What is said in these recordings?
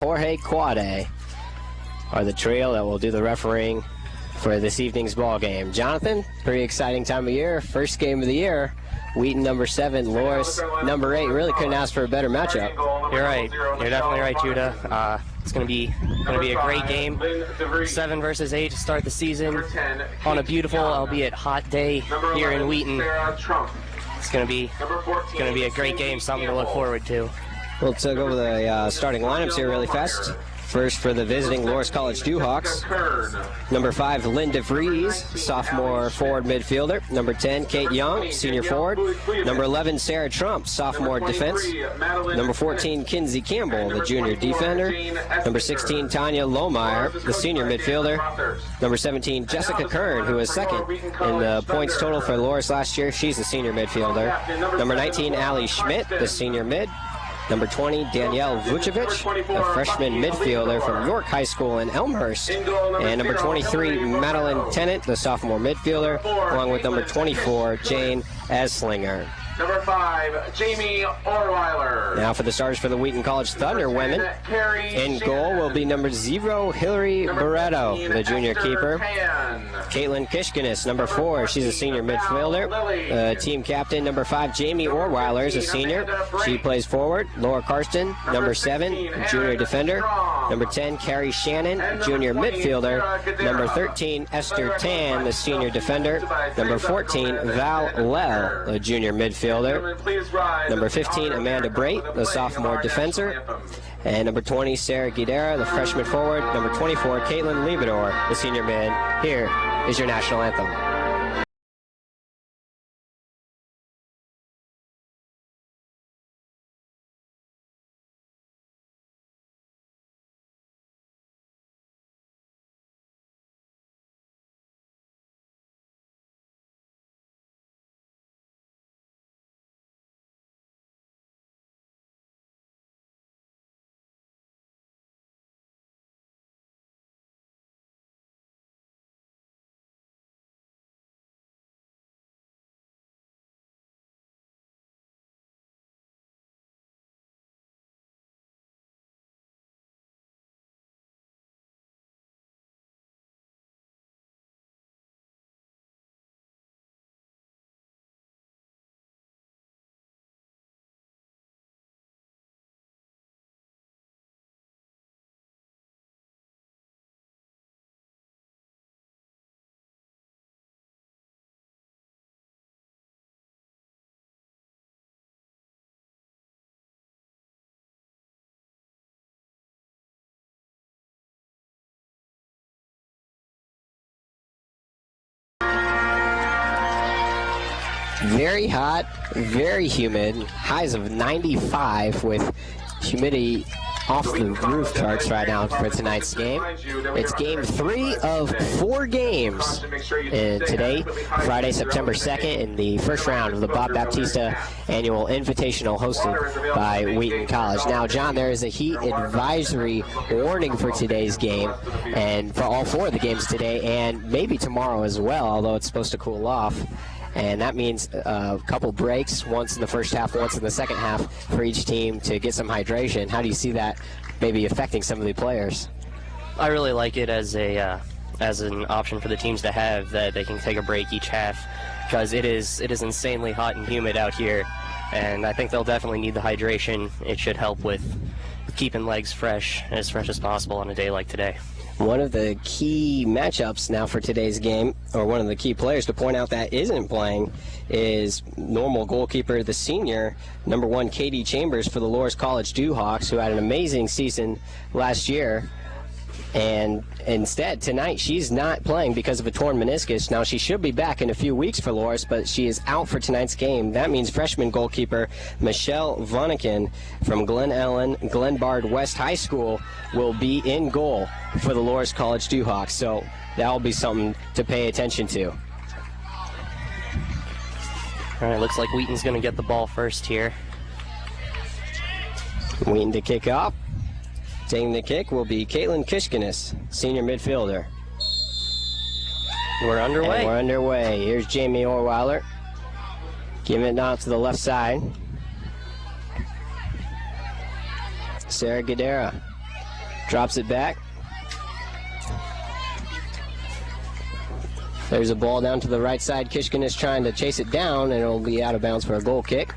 Jorge Quade are the trio that will do the refereeing for this evening's ball game. Jonathan, pretty exciting time of year. First game of the year. Wheaton number 7, Loras number 8. Really couldn't ask for a better matchup. You're right. You're definitely right, Judah. It's going to be a great game. 7 versus 8 to start the season on a beautiful, albeit hot day here in Wheaton. It's going to be a great game, something to look forward to. We'll take over the starting lineups here really fast. First for the visiting Loras College Dewhawks. Number 5, Lynn DeVries, sophomore forward midfielder. Number 10, Kate Young, senior forward. Number 11, Sarah Trump, sophomore defense. Number 14, Kinsey Campbell, the junior defender. Number 16, Tanya Lohmeyer, the senior midfielder. Number 17, Jessica Kern, who was second in the points total for Loras last year. She's the senior midfielder. Number 19, Allie Schmidt, the senior mid. Number 20, Danielle Vucevic, a freshman midfielder from York High School in Elmhurst. And number 23, Madeline Tennant, the sophomore midfielder, along with number 24, Jane Eslinger. Number 5, Jamie Orweiler. Now for the starters for the Wheaton College Thunder women. In goal will be number 0, Hillary Barretto, the junior keeper. Caitlin Kishkinis, number 4, she's a senior midfielder. Team captain, number 5, Jamie Orweiler is a senior. She plays forward. Laura Karsten, number 7, junior defender. Number 10, Carrie Shannon, junior midfielder. Number 13, Esther Tan, the senior defender. Number 14, Val Lell, the junior midfielder. Number 15, Amanda Brait, the sophomore defender. And number 20, Sarah Guidera, the freshman forward. Number 24, Caitlin Liebador, the senior mid. Here is your national anthem. Very hot, very humid, highs of 95 with humidity off the roof charts right now for tonight's game. It's game 3 of 4 games today, Friday, September 2nd, in the first round of the Bob Baptista Annual Invitational hosted by Wheaton College. Now, John, there is a heat advisory warning for today's game, and for all 4 of the games today, and maybe tomorrow as well, although it's supposed to cool off. And that means a couple breaks, once in the first half, once in the second half, for each team to get some hydration. How do you see that maybe affecting some of the players? I really like it as an option for the teams to have, that they can take a break each half, because it is insanely hot and humid out here, and I think they'll definitely need the hydration. It should help with keeping legs fresh as possible on a day like today. One of the key matchups now for today's game, or one of the key players to point out that isn't playing, is normal goalkeeper, the senior, number 1, Katie Chambers for the Loras College Dewhawks, who had an amazing season last year. And instead, tonight, she's not playing because of a torn meniscus. Now, she should be back in a few weeks for Loras, but she is out for tonight's game. That means freshman goalkeeper Michelle Vonneken from Glen Ellen, Glenbard West High School will be in goal for the Loras College Dewhawks. So that will be something to pay attention to. All right, looks like Wheaton's going to get the ball first here. Wheaton to kick off. Taking the kick will be Caitlin Kishkinis, senior midfielder. We're underway. And we're underway. Here's Jamie Orweiler. Giving it now to the left side. Sarah Guidera. Drops it back. There's a ball down to the right side. Kishkin is trying to chase it down, and it'll be out of bounds for a goal kick.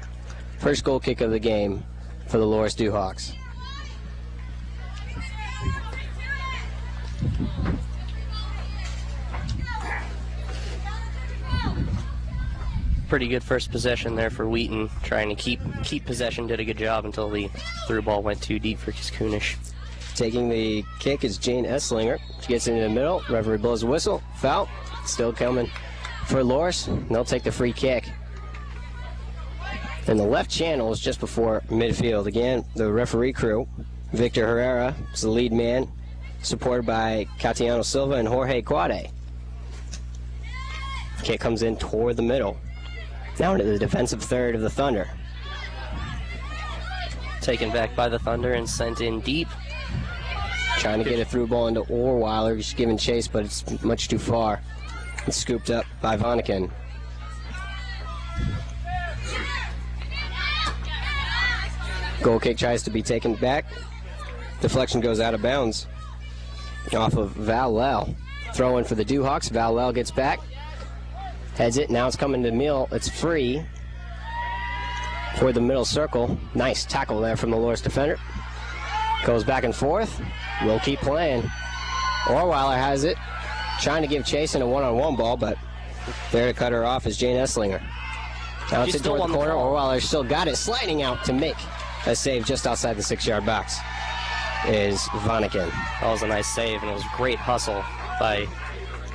First goal kick of the game for the Loras Dewhawks. Pretty good first possession there for Wheaton, trying to keep possession. Did a good job until the through ball went too deep for Kiskunish. Taking the kick is Jane Esslinger. She gets into the middle. Referee blows a whistle. Foul. Still coming for Loras. And they'll take the free kick. And the left channel is just before midfield. Again, the referee crew. Victor Herrera is the lead man, supported by Catiano Silva and Jorge Quade. Kick comes in toward the middle. Now into the defensive third of the Thunder. Taken back by the Thunder and sent in deep. Trying to get a through ball into Orweiler. Just giving chase, but it's much too far. It's scooped up by Vonnegut. Goal kick tries to be taken back. Deflection goes out of bounds off of Val-Lel. Throw in for the Dewhawks. Val-Lel gets back. Heads it. Now it's coming to Mill. It's free for the middle circle. Nice tackle there from the Loras defender. Goes back and forth. We'll keep playing. Orweiler has it. Trying to give chase in a one-on-one ball, but there to cut her off is Jane Esslinger. Now it's toward the corner. Orweiler still got it. Sliding out to make a save just outside the 6-yard box is Vonnegut. That was a nice save, and it was great hustle by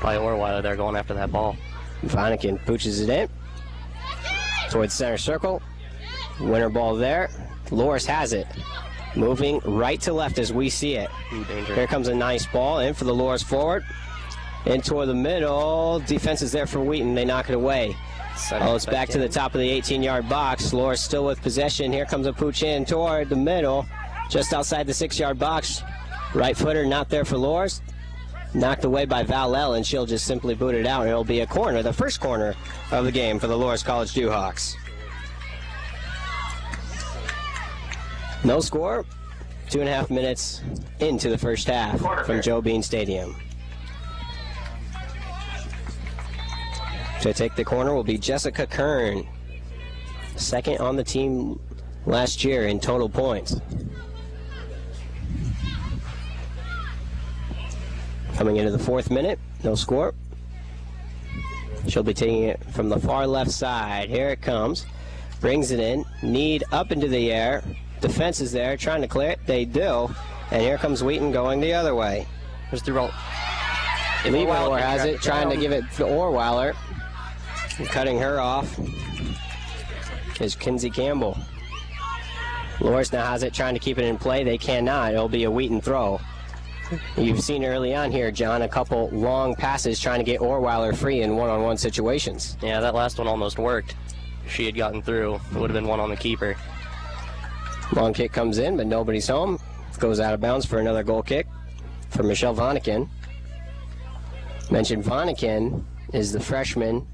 Orweiler there going after that ball. Vonnegut pooches it in towards center circle. Winner ball there. Loras has it. Moving right to left as we see it. Here comes a nice ball in for the Loras forward. In toward the middle. Defense is there for Wheaton. They knock it away. It's back to the top of the 18-yard box. Loras still with possession. Here comes a pooch in toward the middle. Just outside the 6-yard box. Right footer not there for Loras. Knocked away by Val-Lel, and she'll just simply boot it out. It'll be a corner, the first corner of the game for the Loras College Dewhawks. No score. 2.5 minutes into the first half from Joe Bean Stadium. To take the corner will be Jessica Kern, second on the team last year in total points. Coming into the 4th minute, no score. She'll be taking it from the far left side. Here it comes. Brings it in. Need up into the air. Defense is there, trying to clear it. They do. And here comes Wheaton going the other way. There's the roll. Orweiler has it, trying to give it to Orweiler. Cutting her off is Kinsey Campbell. Loras now has it, trying to keep it in play. They cannot. It'll be a Wheaton throw. You've seen early on here, John, a couple long passes trying to get Orweiler free in one-on-one situations. Yeah, that last one almost worked. If she had gotten through, it would have been one on the keeper. Long kick comes in, but nobody's home. Goes out of bounds for another goal kick for Michelle Vonnegut. Mentioned Vonnegut is the freshman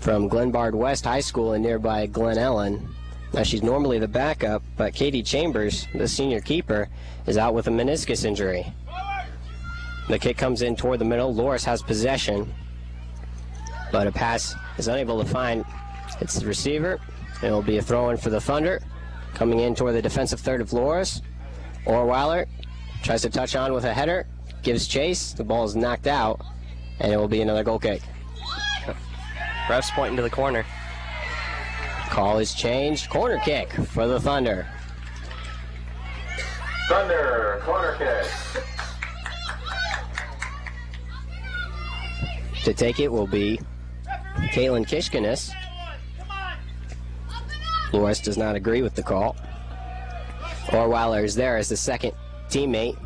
from Glenbard West High School in nearby Glen Ellen. Now she's normally the backup, but Katie Chambers, the senior keeper, is out with a meniscus injury. The kick comes in toward the middle. Loras has possession, but a pass is unable to find its receiver. It'll be a throw-in for the Thunder. Coming in toward the defensive third of Loras. Orweiler tries to touch on with a header, gives chase. The ball is knocked out, and it will be another goal kick. Refs pointing to the corner. Call is changed. Corner kick for the Thunder. Thunder, corner kick. To take it will be Caitlin Kishkanis. Loras does not agree with the call. Orweiler is there as the second teammate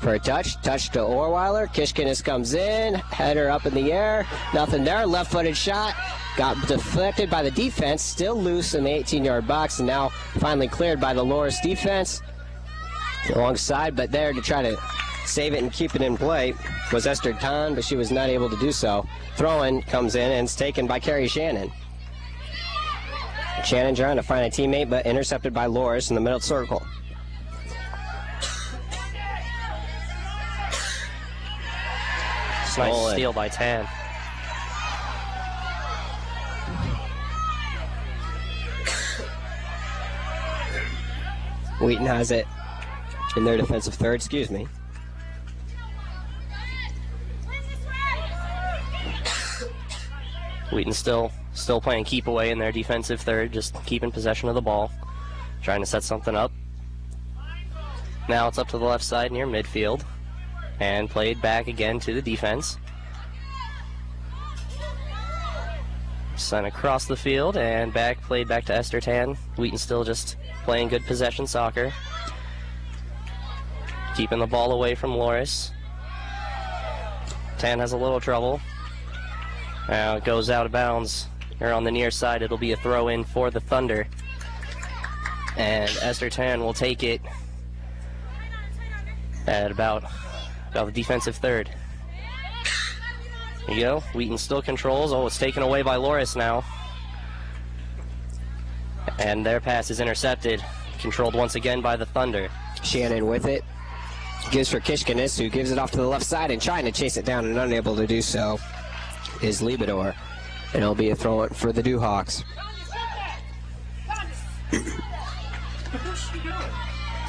for a touch. Touch to Orweiler. Kishkanis comes in. Header up in the air. Nothing there. Left-footed shot. Got deflected by the defense. Still loose in the 18-yard box, and now finally cleared by the Loras defense. Alongside, but there to try to save it and keep it in play was Esther Kahn, but she was not able to do so. Throw-in comes in, and it's taken by Carrie Shannon. Shannon trying to find a teammate, but intercepted by Loras in the middle circle. Nice steal by Tan. Wheaton has it in their defensive third, excuse me. Wheaton still playing keep away in their defensive third, just keeping possession of the ball, trying to set something up. Now it's up to the left side near midfield, and played back again to the defense. Sent across the field and played back to Esther Tan. Wheaton still just playing good possession soccer, keeping the ball away from Loras. Tan has a little trouble. Now it goes out of bounds. Here on the near side, it'll be a throw in for the Thunder. And Esther Tan will take it at about the defensive third. There you go. Wheaton still controls. Oh, it's taken away by Loras now. And their pass is intercepted. Controlled once again by the Thunder. Shannon with it. Gives for Kishkanis, who gives it off to the left side and trying to chase it down and unable to do so is Liebedor. And it'll be a throw for the Dewhawks.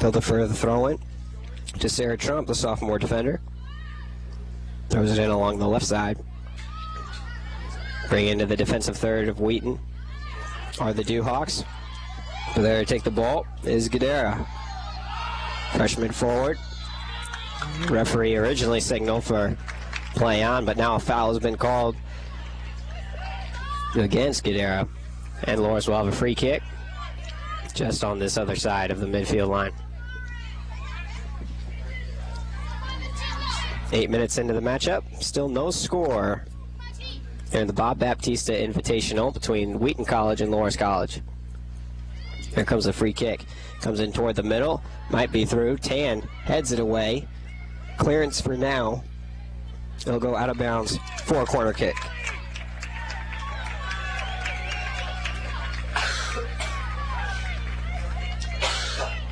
They'll defer the throw-in to Sarah Trump, the sophomore defender. Throws it in along the left side. Bring into the defensive third of Wheaton are the Dewhawks. So there to take the ball is Gadara. Freshman forward. Referee originally signaled for play on, but now a foul has been called against Gadara. And Loras will have a free kick just on this other side of the midfield line. 8 minutes into the matchup, still no score in the Bob Baptista Invitational between Wheaton College and Loras College. Here comes the free kick. Comes in toward the middle, might be through. Tan heads it away. Clearance for now. It'll go out of bounds for a corner kick.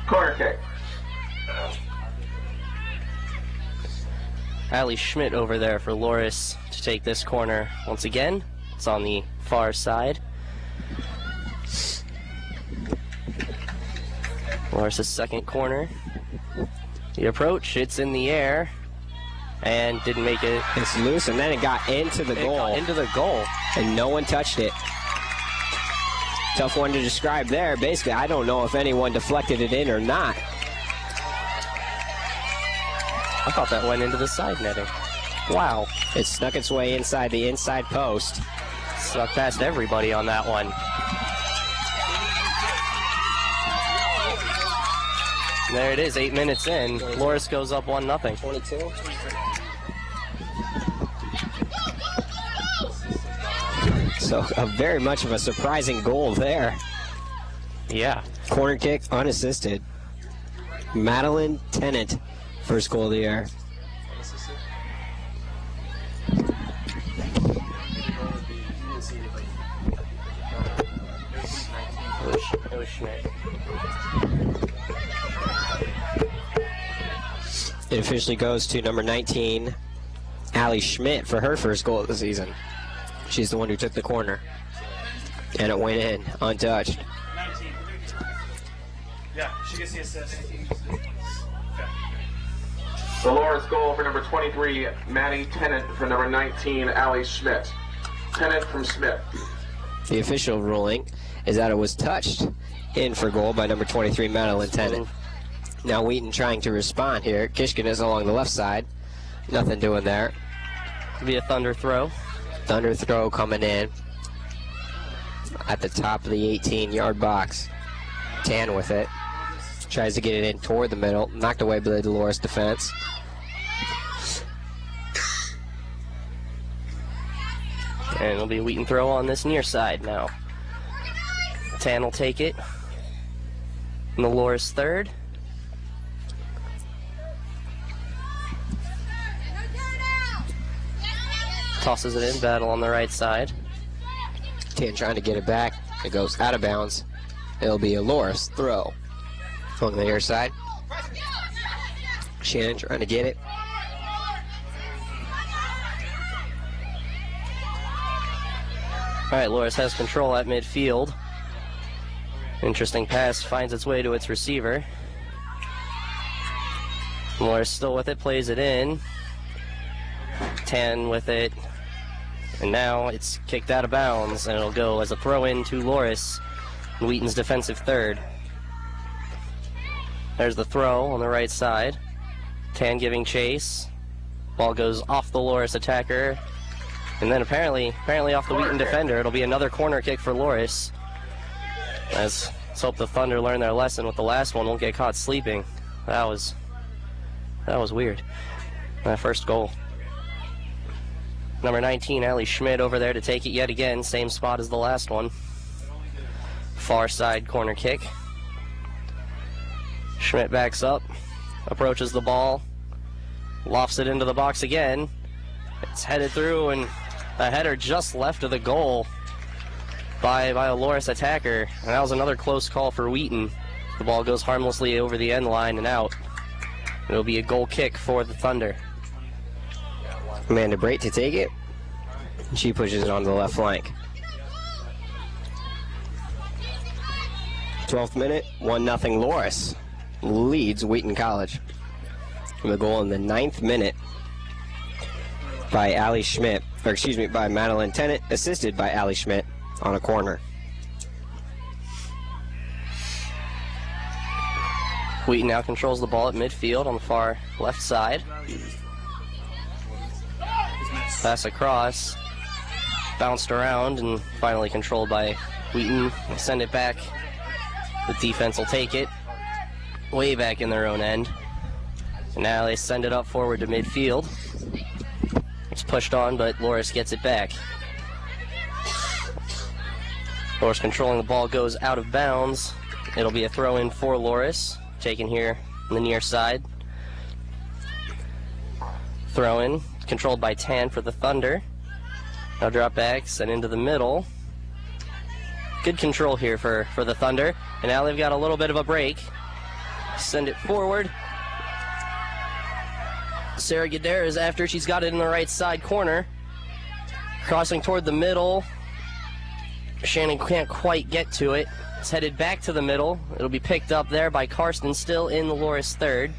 Corner kick. Allie Schmidt over there for Loras to take this corner once again. It's on the far side. Loras' second corner. The approach, it's in the air and didn't make it. It's loose, and then it got into the goal. Got into the goal. And no one touched it. Tough one to describe there. Basically, I don't know if anyone deflected it in or not. I thought that went into the side netting. Wow. It snuck its way inside the inside post. Snuck past everybody on that one. There it is, 8 minutes in. Loras goes up 1-0. 22. So very much of a surprising goal there. Yeah. Corner kick unassisted. Madeline Tennant, first goal of the year. It was Schmidt. It officially goes to number 19, Allie Schmidt, for her first goal of the season. She's the one who took the corner. And it went in, untouched. 19. Yeah, she gets the assist. The Loras goal for number 23, Maddie Tennant, for number 19, Allie Schmidt. Tennant from Smith. The official ruling is that it was touched in for goal by number 23, Madeline Tennant. Now Wheaton trying to respond here. Kishkin is along the left side. Nothing doing there. Be a Thunder throw. Thunder throw coming in at the top of the 18-yard box. Tan with it. Tries to get it in toward the middle. Knocked away by the Loras defense. And it'll be a Wheaton throw on this near side now. Tan will take it. And the Loras third. Tosses it in, battle on the right side. Tan trying to get it back. It goes out of bounds. It'll be a Loras throw on the near side. Shannon trying to get it. All right, Loras has control at midfield. Interesting pass finds its way to its receiver. Loras still with it, plays it in. Tan with it. And now it's kicked out of bounds, and it'll go as a throw-in to Loras, Wheaton's defensive third. There's the throw on the right side. Tan giving chase. Ball goes off the Loras attacker. And then apparently off the Wheaton defender. It'll be another corner kick for Loras. Let's hope the Thunder learn their lesson with the last one. Won't get caught sleeping. That was weird. That first goal. Number 19, Allie Schmidt over there to take it yet again. Same spot as the last one. Far side corner kick. Schmidt backs up, approaches the ball, lofts it into the box again. It's headed through, and a header just left of the goal by a Loras attacker. And that was another close call for Wheaton. The ball goes harmlessly over the end line and out. It'll be a goal kick for the Thunder. Amanda Brate to take it. She pushes it on the left flank. 12th minute, 1-0 Loras leads Wheaton College. And the goal in the 9th minute by Allie Schmidt, or excuse me, by Madeline Tennant, assisted by Allie Schmidt on a corner. Wheaton now controls the ball at midfield on the far left side. Pass across, bounced around, and finally controlled by Wheaton. They send it back. The defense will take it way back in their own end. And now they send it up forward to midfield. It's pushed on, but Loras gets it back. Loras controlling the ball goes out of bounds. It'll be a throw-in for Loras, taken here on the near side. Throw-in, controlled by Tan for the Thunder. Now drop back, sent into the middle. Good control here for the Thunder. And now they've got a little bit of a break. Send it forward. Sarah Gudera is after. She's got it in the right side corner. Crossing toward the middle. Shannon can't quite get to it. It's headed back to the middle. It'll be picked up there by Karsten, still in the Loras third.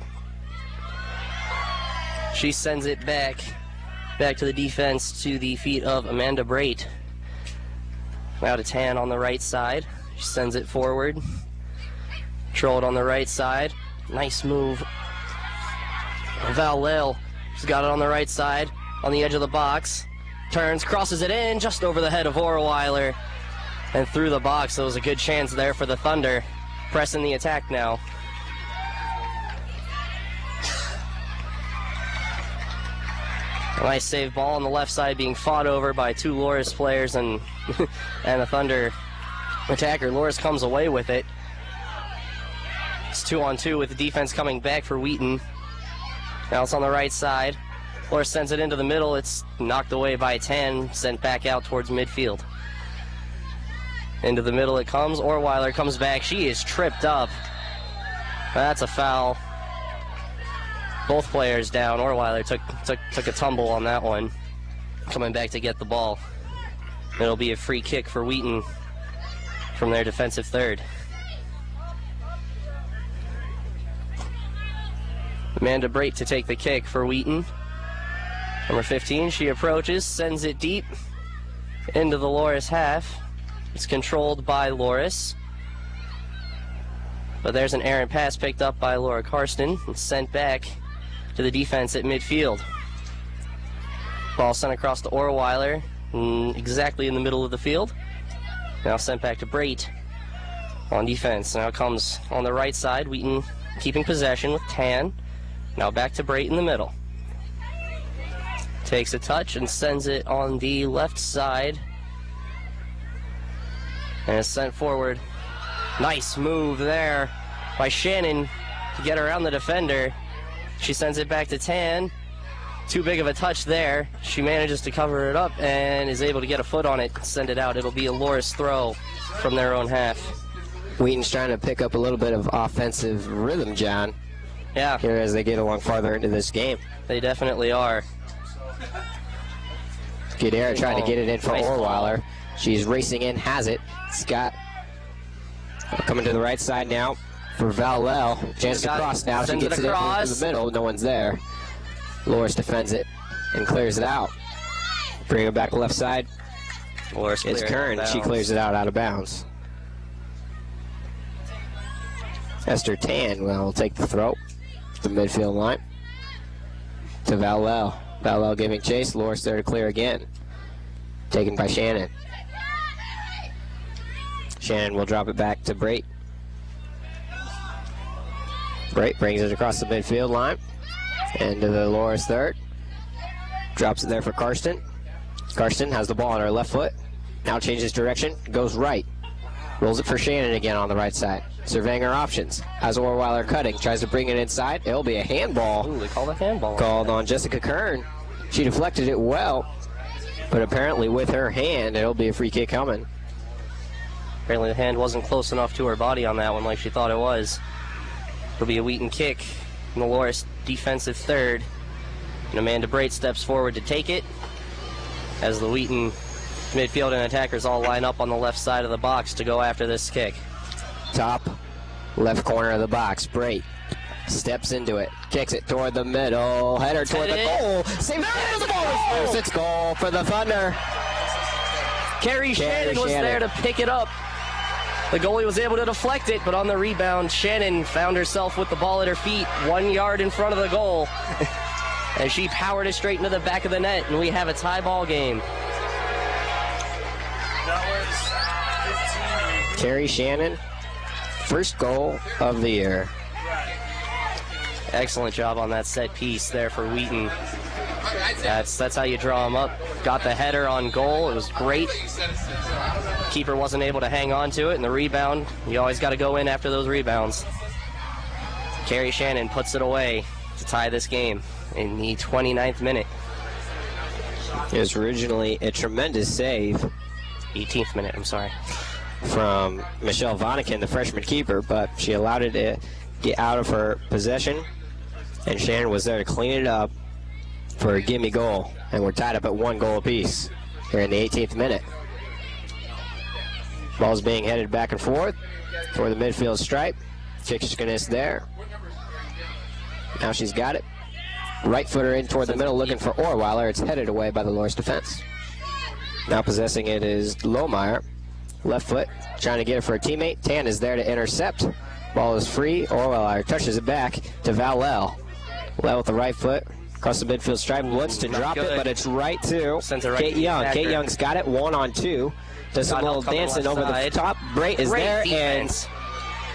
She sends it back to the defense, to the feet of Amanda Brate. Now to Tan on the right side. She sends it forward. Controlled on the right side. Nice move. Val Lale, she's got it on the right side, on the edge of the box. Turns, crosses it in, just over the head of Orweiler. And through the box. So it was a good chance there for the Thunder. Pressing the attack now. A nice save ball on the left side being fought over by two Loras players and a Thunder attacker. Loras comes away with it. It's 2-on-2 with the defense coming back for Wheaton. Now it's on the right side. Loras sends it into the middle. It's knocked away by 10, sent back out towards midfield. Into the middle it comes. Orweiler comes back. She is tripped up. That's a foul. Both players down. Orweiler took a tumble on that one. Coming back to get the ball. It'll be a free kick for Wheaton from their defensive third. Amanda Brate to take the kick for Wheaton. Number 15, she approaches, sends it deep into the Loras half. It's controlled by Loras. But there's an errant pass picked up by Laura Karsten and sent back to the defense at midfield. Ball sent across to Orweiler, exactly in the middle of the field. Now sent back to Brate on defense. Now comes on the right side, Wheaton keeping possession with Tan. Now back to Brate in the middle. Takes a touch and sends it on the left side. And it's sent forward. Nice move there by Shannon to get around the defender. She sends it back to Tan. Too big of a touch there. She manages to cover it up and is able to get a foot on it and send it out. It'll be a Loras throw from their own half. Wheaton's trying to pick up a little bit of offensive rhythm, John. Yeah. Here as they get along farther into this game. They definitely are. Gudera trying to get it in for nice Orweiler. She's racing in, has it. Scott coming to the right side now for Valel. Chance to cross now. She gets it into the middle. No one's there. Loras defends it and clears it out. Bring it back left side. Loras It's Kern. She clears it out of bounds. Esther Tan will take the throw. The midfield line to Valel. Valel giving chase. Loras there to clear again. Taken by Shannon. Shannon will drop it back to Brait. Brait brings it across the midfield line. Into the Loras third. Drops it there for Karsten. Karsten has the ball on her left foot. Now changes direction. Goes right. Rolls it for Shannon again on the right side. Surveying her options. Has Orweiler cutting. Tries to bring it inside. It'll be a handball. Ooh, they called a handball. Called on Jessica Kern. She deflected it well. But apparently with her hand, it'll be a free kick coming. Apparently the hand wasn't close enough to her body on that one like she thought it was. It'll be a Wheaton kick in the Loras defensive third. And Amanda Brait steps forward to take it as the Wheaton midfield and attackers all line up on the left side of the box to go after this kick. Top left corner of the box. Brait steps into it. Kicks it toward the middle. Header toward the goal. Save it. The ball is loose. It's goal for the Thunder. Carrie Shannon was there to pick it up. The goalie was able to deflect it, but on the rebound, Shannon found herself with the ball at her feet, 1 yard in front of the goal. And she powered it straight into the back of the net, and we have a tie ball game. Carrie Shannon, first goal of the year. Excellent job on that set piece there for Wheaton. That's how you draw them up. Got the header on goal. It was great. Keeper wasn't able to hang on to it, and the rebound, you always got to go in after those rebounds. Carrie Shannon puts it away to tie this game in the 29th minute. It was originally a tremendous save. 18th minute, I'm sorry. From Michelle Vonnekin, the freshman keeper, but she allowed it to get out of her possession, and Shannon was there to clean it up for a gimme goal, and we're tied up at 1 goal apiece here in the 18th minute. Ball's being headed back and forth toward the midfield stripe. Chickanis there. Now she's got it. Right footer in toward the middle, looking for Orweiler. It's headed away by the Loras defense. Now possessing it is Lohmeyer. Left foot, trying to get it for a teammate. Tan is there to intercept. Ball is free. Orweiler touches it back to Valel. Valel with the right foot. Across the midfield stripe, looks to drop it, but it's right to Kate Young. Kate Young's got it, 1-on-2. Does some little dancing over the top. Brait is there and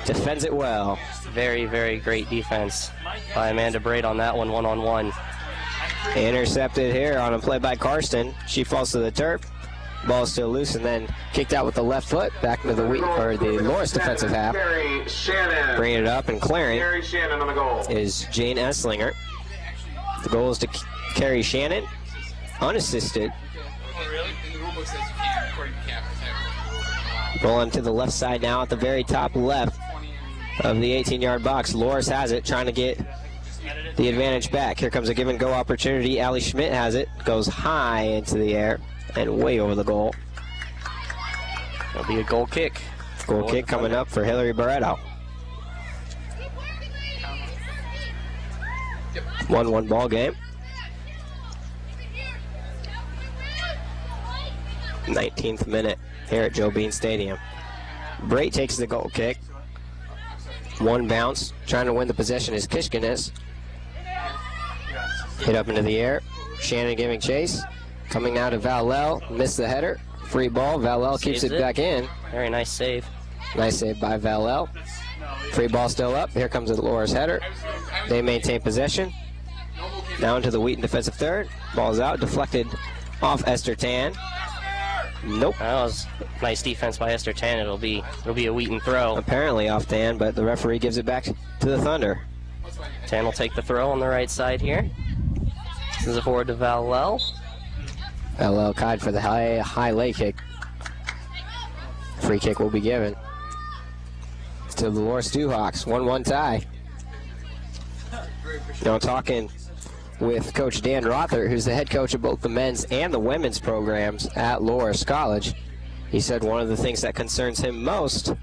defends it well. Very, very great defense by Amanda Brait on that one, 1-on-1. Intercepted here on a play by Karsten. She falls to the turf. Ball is still loose and then kicked out with the left foot back into the Loras defensive half. Bringing it up and clearing is Jane Esslinger. The goal is to Carrie Shannon, unassisted. Rolling to the left side now at the very top left of the 18-yard box. Loras has it, trying to get the advantage back. Here comes a give and go opportunity. Allie Schmidt has it, goes high into the air and way over the goal. It'll be a goal kick. Goal kick coming up for Hillary Barreto. 1-1 ball game. 19th minute here at Joe Bean Stadium. Brait takes the goal kick. One bounce. Trying to win the possession is Kishkanis. Hit up into the air. Shannon giving chase. Coming now to Valel. Missed the header. Free ball. Valel keeps it back in. Very nice save. Nice save by Valel. Free ball still up. Here comes the Loras header. They maintain possession. Now into the Wheaton defensive third. Ball's out. Deflected off Esther Tan. Nope. That was nice defense by Esther Tan. It'll be a Wheaton throw. Apparently off Tan, but the referee gives it back to the Thunder. Tan will take the throw on the right side here. This is a forward to Valel. Valel tied for the high lay kick. Free kick will be given to the Loras Dewhawks. 1-1 tie. Now talking with Coach Dan Rother, who's the head coach of both the men's and the women's programs at Loras College. He said one of the things that concerns him most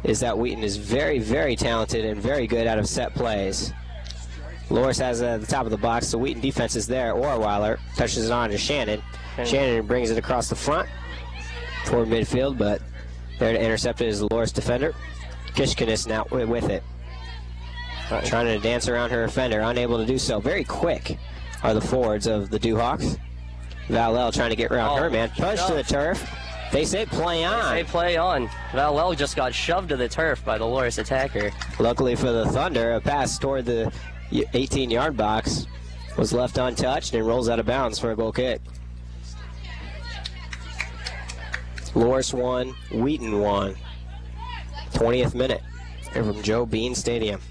is that Wheaton is very, very talented and very good out of set plays. Loras has at the top of the box. The Wheaton defense is there. Orweiler touches it on to Shannon. Shannon brings it across the front toward midfield, but there to intercept it is the Loras defender. Kishkanis now with it. Trying to dance around her offender, unable to do so. Very quick are the forwards of the Dewhawks. Valel trying to get around her man. Punch to the turf. They say play on. They say play on. Valel just got shoved to the turf by the Loras attacker. Luckily for the Thunder, a pass toward the 18-yard box was left untouched and rolls out of bounds for a goal kick. Loras 1, Wheaton 1. 20th minute here from Joe Bean Stadium.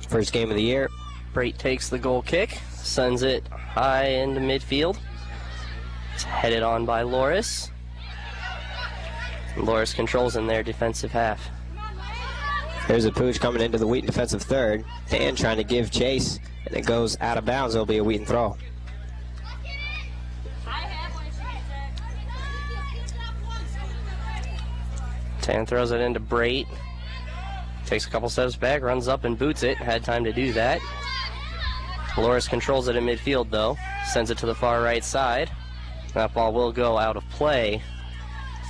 First game of the year. Brate takes the goal kick, sends it high into midfield. It's headed on by Loras. Loras controls in their defensive half. There's a pooch coming into the Wheaton defensive third. Dan trying to give chase, and it goes out of bounds. It'll be a Wheaton throw. Tan throws it into Brate. Takes a couple steps back, runs up and boots it. Had time to do that. Loras controls it in midfield though. Sends it to the far right side. That ball will go out of play.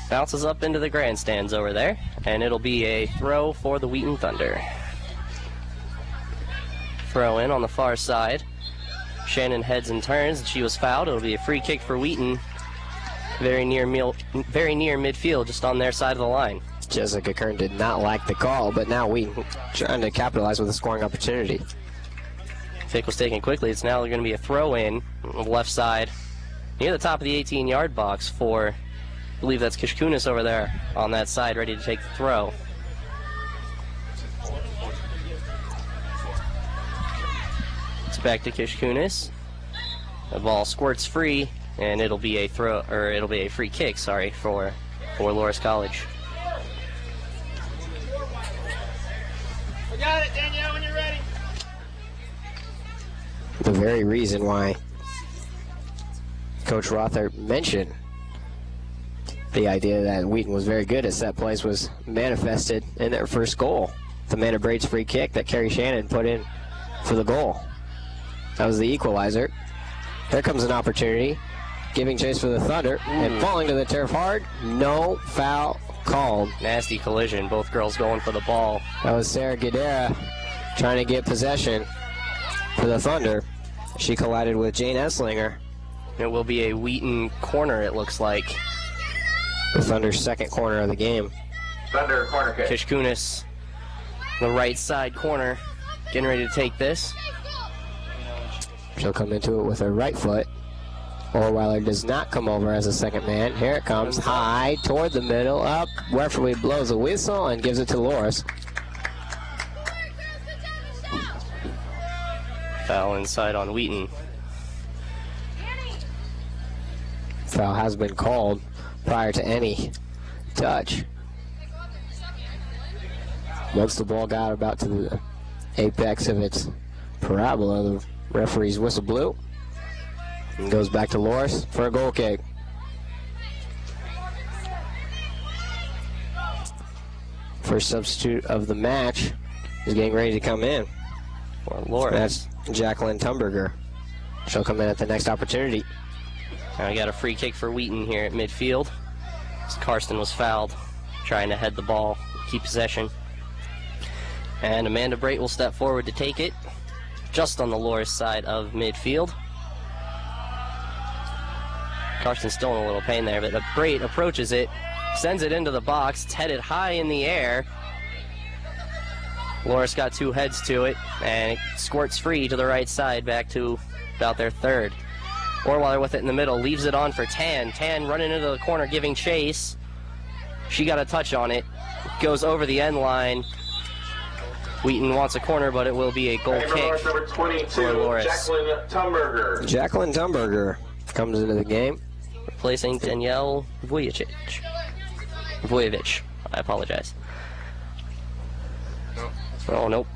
Bounces up into the grandstands over there, and it'll be a throw for the Wheaton Thunder. Throw in on the far side. Shannon heads and turns, and she was fouled. It'll be a free kick for Wheaton. Very near midfield, just on their side of the line. Jessica Kern did not like the call, but now Wheaton trying to capitalize with a scoring opportunity. Kick was taken quickly. It's now going to be a throw in on the left side, near the top of the 18-yard box for, I believe that's Kishkunis over there on that side, ready to take the throw. It's back to Kishkunis. The ball squirts free, and it'll be a throw, or it'll be a free kick, sorry, for Loras College. We got it, Danielle, when you're ready. The very reason why Coach Rother mentioned the idea that Wheaton was very good at set plays was manifested in their first goal. The Amanda Braid's free kick that Carrie Shannon put in for the goal. That was the equalizer. Here comes an opportunity. Giving chase for the Thunder and falling to the turf hard. No foul called. Nasty collision. Both girls going for the ball. That was Sarah Guidera trying to get possession for the Thunder. She collided with Jane Esslinger. It will be a Wheaton corner, it looks like. The Thunder's second corner of the game. Thunder corner kick. Kishkunis, the right side corner, getting ready to take this. She'll come into it with her right foot. Orweiler does not come over as a second man. Here it comes, high toward the middle, up. Referee blows a whistle and gives it to Loras. Foul inside on Wheaton. Foul has been called prior to any touch. Once the ball got about to the apex of its parabola, the referee's whistle blew. And goes back to Loras for a goal kick. First substitute of the match is getting ready to come in. For Loras. That's Jacqueline Tumberger. She'll come in at the next opportunity. Now we got a free kick for Wheaton here at midfield. As Karsten was fouled, trying to head the ball, keep possession. And Amanda Brate will step forward to take it, just on the Loras side of midfield. Karsten's still in a little pain there, but Brate approaches it, sends it into the box. It's headed high in the air. Loras got two heads to it, and it squirts free to the right side back to about their third. Orweiler with it in the middle, leaves it on for Tan. Tan running into the corner, giving chase. She got a touch on it. Goes over the end line. Wheaton wants a corner, but it will be a goal kick Number 22, for Loras. Jacqueline Tumberger. Jacqueline Tumberger comes into the game. Replacing Danielle Vujovic. I apologize. Oh, nope.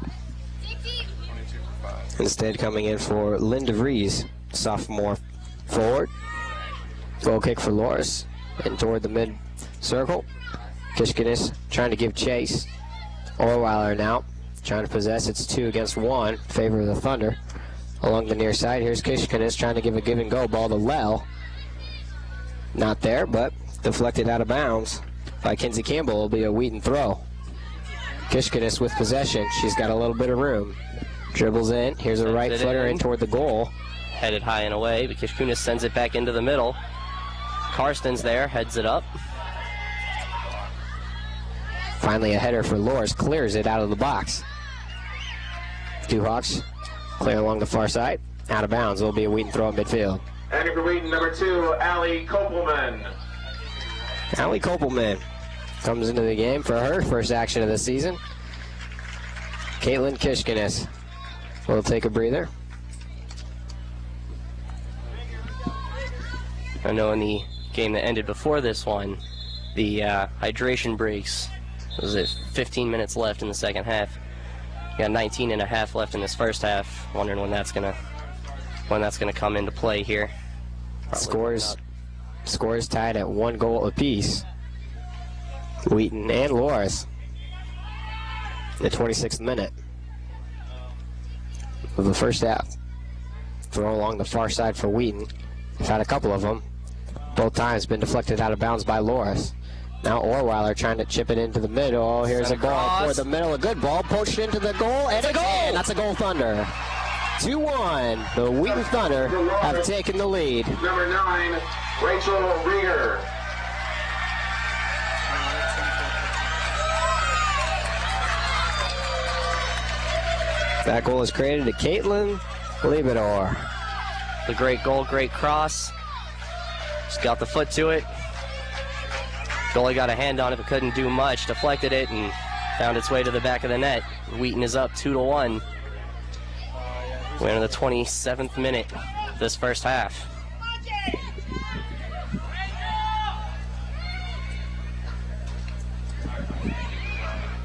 Instead coming in for Linda Vries, sophomore forward. Goal kick for Loras. And toward the circle. Kishkanis trying to give chase. Orweiler now trying to possess. It's 2 against 1 in favor of the Thunder. Along the near side, here's Kishkanis trying to give a give and go ball to Lell. Not there, but deflected out of bounds by Kinsey Campbell. Will be a Wheaton throw. Kishkanis with possession. She's got a little bit of room. Dribbles in. Here's a right footer in toward the goal. Headed high and away, but Kishkanis sends it back into the middle. Karsten's there, heads it up. Finally a header for Loras, clears it out of the box. Duhawks clear along the far side. Out of bounds. Will be a Wheaton throw at midfield. And for Wheaton, number 2, Allie Kopelman. Allie Kopelman comes into the game for her first action of the season. Caitlin Kishkanis will take a breather. I know in the game that ended before this one, the hydration breaks, was it 15 minutes left in the second half? Got 19 and a half left in this first half. Wondering when that's gonna come into play here. Scores tied at 1 goal apiece. Wheaton and Loras. The 26th minute of the first half. Throw along the far side for Wheaton. We've had a couple of them. Both times been deflected out of bounds by Loras. Now Orweiler trying to chip it into the middle. Here's a ball for the middle. A good ball poached into the goal. And it's a goal! That's a goal, Thunder. 2-1. The Wheaton Thunder have taken the lead. Number 9, Rachel Rieger. That goal is created to Caitlin Liebedor. The great goal, great cross. Just got the foot to it. Goalie got a hand on it but couldn't do much. Deflected it and found its way to the back of the net. Wheaton is up 2-1. We're in the 27th minute of this first half.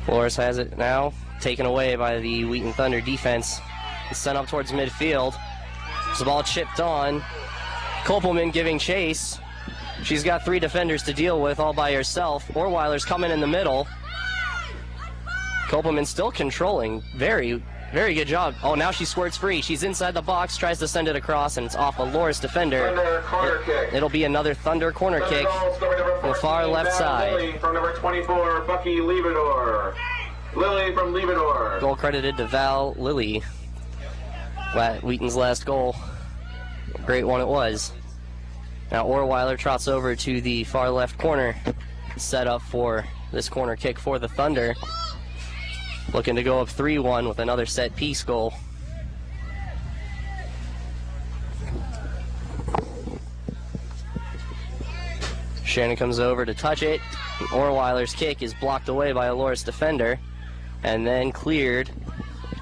Loras has it now, taken away by the Wheaton Thunder defense. It's sent up towards midfield. The ball chipped on. Kopelman giving chase. She's got 3 defenders to deal with all by herself. Orweiler's coming in the middle. Kopelman still controlling. Very, very good job. Oh, now she squirts free. She's inside the box, tries to send it across, and it's off a Loras defender. Thunder corner kick. It'll be another Thunder corner kick on the far left side. Lily from number 24, Bucky Liebedor. Lily from Liebedor. Goal credited to Val Lilly. Wheaton's last goal. Great one it was. Now Orweiler trots over to the far left corner, set up for this corner kick for the Thunder. Looking to go up 3-1 with another set piece goal. Shannon comes over to touch it. Orweiler's kick is blocked away by a Loras defender and then cleared.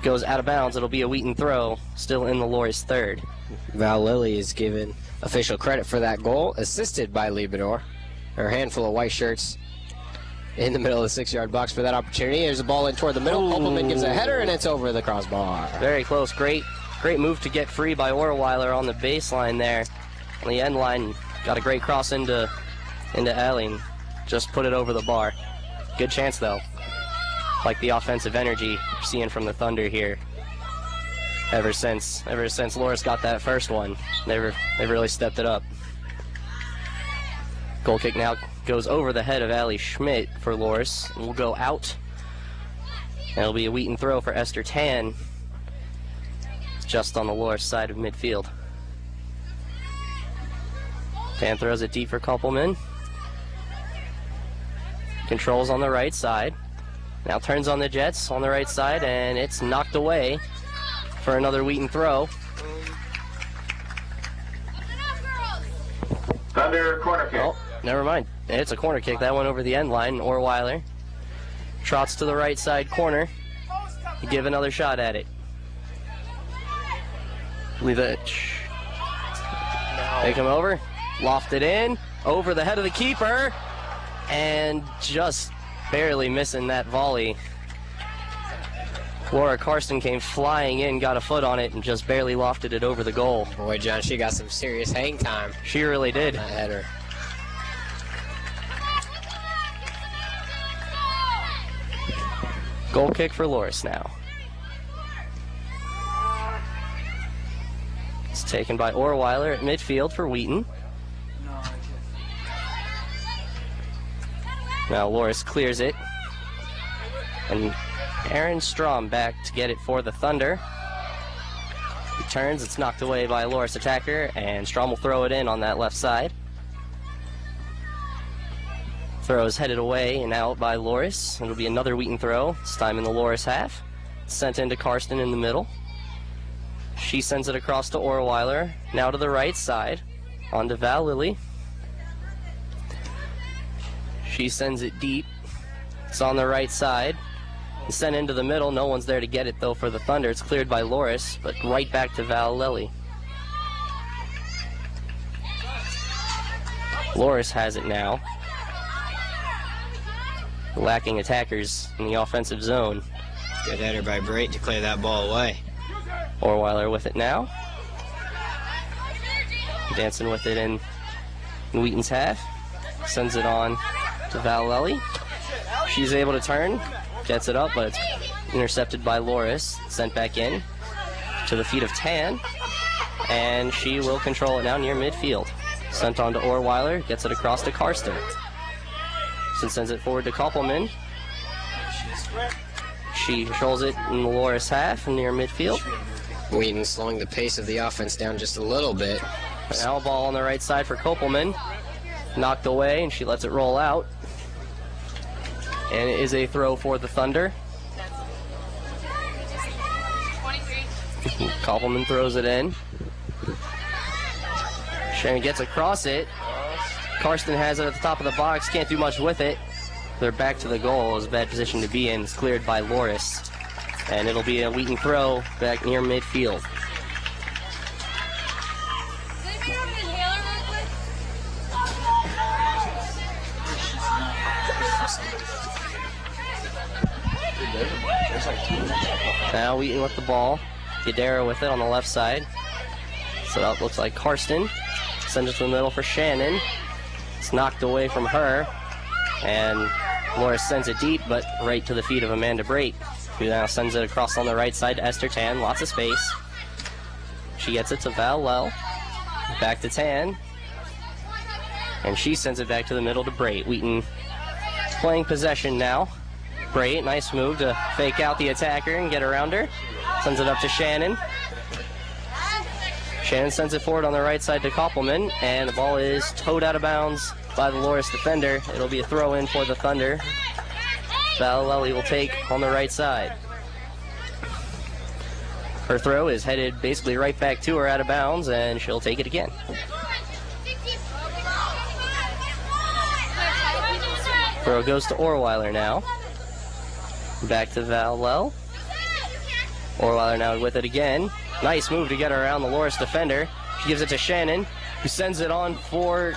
Goes out of bounds. It'll be a Wheaton throw, still in the Loras third. Val Lilly is given official credit for that goal, assisted by Liebedor. Her handful of white shirts in the middle of the 6-yard box for that opportunity. There's a ball in toward the middle. Kopelman gives a header, and it's over the crossbar. Very close. Great move to get free by Orweiler on the baseline there. On the end line, got a great cross into Allie and just put it over the bar. Good chance, though. Like the offensive energy you're seeing from the Thunder here. Ever since Loras got that first one, they've really stepped it up. Goal kick now goes over the head of Allie Schmidt for Loras. It will go out. And it'll be a Wheaton throw for Esther Tan, just on the Loras side of midfield. Tan throws it deep for Kopelman. Controls on the right side. Now turns on the Jets on the right side, and it's knocked away for another Wheaton throw. Thunder corner kick. Oh, never mind. It's a corner kick. That went over the end line. Orweiler trots to the right side corner to give another shot at it. Levich. They come over, loft it in, over the head of the keeper, and just barely missing that volley. Laura Karsten came flying in, got a foot on it, and just barely lofted it over the goal. Boy, John, she got some serious hang time. She really did. That header. Goal kick for Loras now. It's taken by Orweiler at midfield for Wheaton. Now Loras clears it. And Aaron Strom back to get it for the Thunder. He turns, it's knocked away by a Loras attacker, and Strom will throw it in on that left side. Throw is headed away and out by Loras. It'll be another Wheaton throw, this time in the Loras half. Sent into Karsten in the middle. She sends it across to Orweiler, now to the right side, on to Val Lilly. She sends it deep. It's on the right side. Sent into the middle. No one's there to get it, though, for the Thunder. It's cleared by Loras, but right back to Val Lilly. Loras has it now. Lacking attackers in the offensive zone. Good header by Brait to clear that ball away. Orweiler with it now. Dancing with it in Wheaton's half. Sends it on to Val Lilly. She's able to turn. Gets it up, but it's intercepted by Loras. Sent back in to the feet of Tan. And she will control it now near midfield. Sent on to Orweiler. Gets it across to Karsten. Sends it forward to Koppelman. She controls it in the Loras half near midfield. Wheaton slowing the pace of the offense down just a little bit. Now a ball on the right side for Koppelman. Knocked away, and she lets it roll out. And it is a throw for the Thunder. Koppelman throws it in. Shannon gets across it. Karsten has it at the top of the box, can't do much with it. They're back to the goal. It was a bad position to be in. It's cleared by Loras. And it'll be a Wheaton throw back near midfield. Now Wheaton with the ball. Gadara with it on the left side. So that looks like Karsten. Sends it to the middle for Shannon. It's knocked away from her. And Loras sends it deep, but right to the feet of Amanda Brait, who now sends it across on the right side to Esther Tan. Lots of space. She gets it to Val Lell. Back to Tan. And she sends it back to the middle to Brait. Wheaton playing possession now. Brait, nice move to fake out the attacker and get around her. Sends it up to Shannon. Shannon sends it forward on the right side to Koppelman, and the ball is towed out of bounds by the Loras defender. It'll be a throw-in for the Thunder. Val Lilly will take on the right side. Her throw is headed basically right back to her out of bounds, and she'll take it again. Throw goes to Orweiler now. Back to Val Lell. Orweiler now with it again. Nice move to get her around the Loras defender. She gives it to Shannon, who sends it on for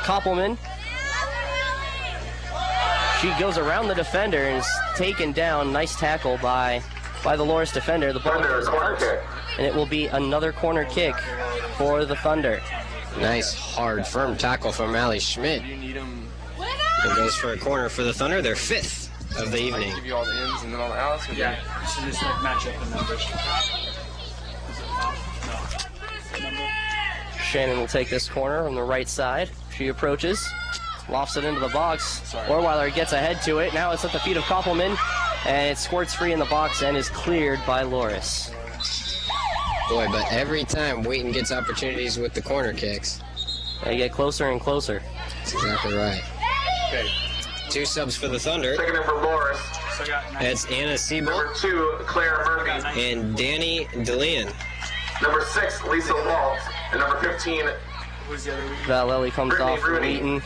Koppelman. She goes around the defender and is taken down. Nice tackle by the Loras defender. The ball goes out, and it will be another corner kick for the Thunder. Nice, hard, firm tackle from Allie Schmidt. It goes for a corner for the Thunder, their fifth of the evening. Give you all the ins and then all the outs? Yeah, you should just like match up the numbers. Shannon will take this corner on the right side. She approaches, lofts it into the box. Orweiler gets ahead to it. Now it's at the feet of Koppelman, and it squirts free in the box and is cleared by Loras. Boy, but every time Wheaton gets opportunities with the corner kicks. They get closer and closer. That's exactly right. Okay. Two subs for the Thunder. Second in for Loras. So I got 9. It's Anna Siebel Number 2, Claire Murphy. and Danny DeLeon. Number 6, Lisa Walt. And number 15, Who's the other week? Val Lilly comes Brittany off for Rooney. Wheaton.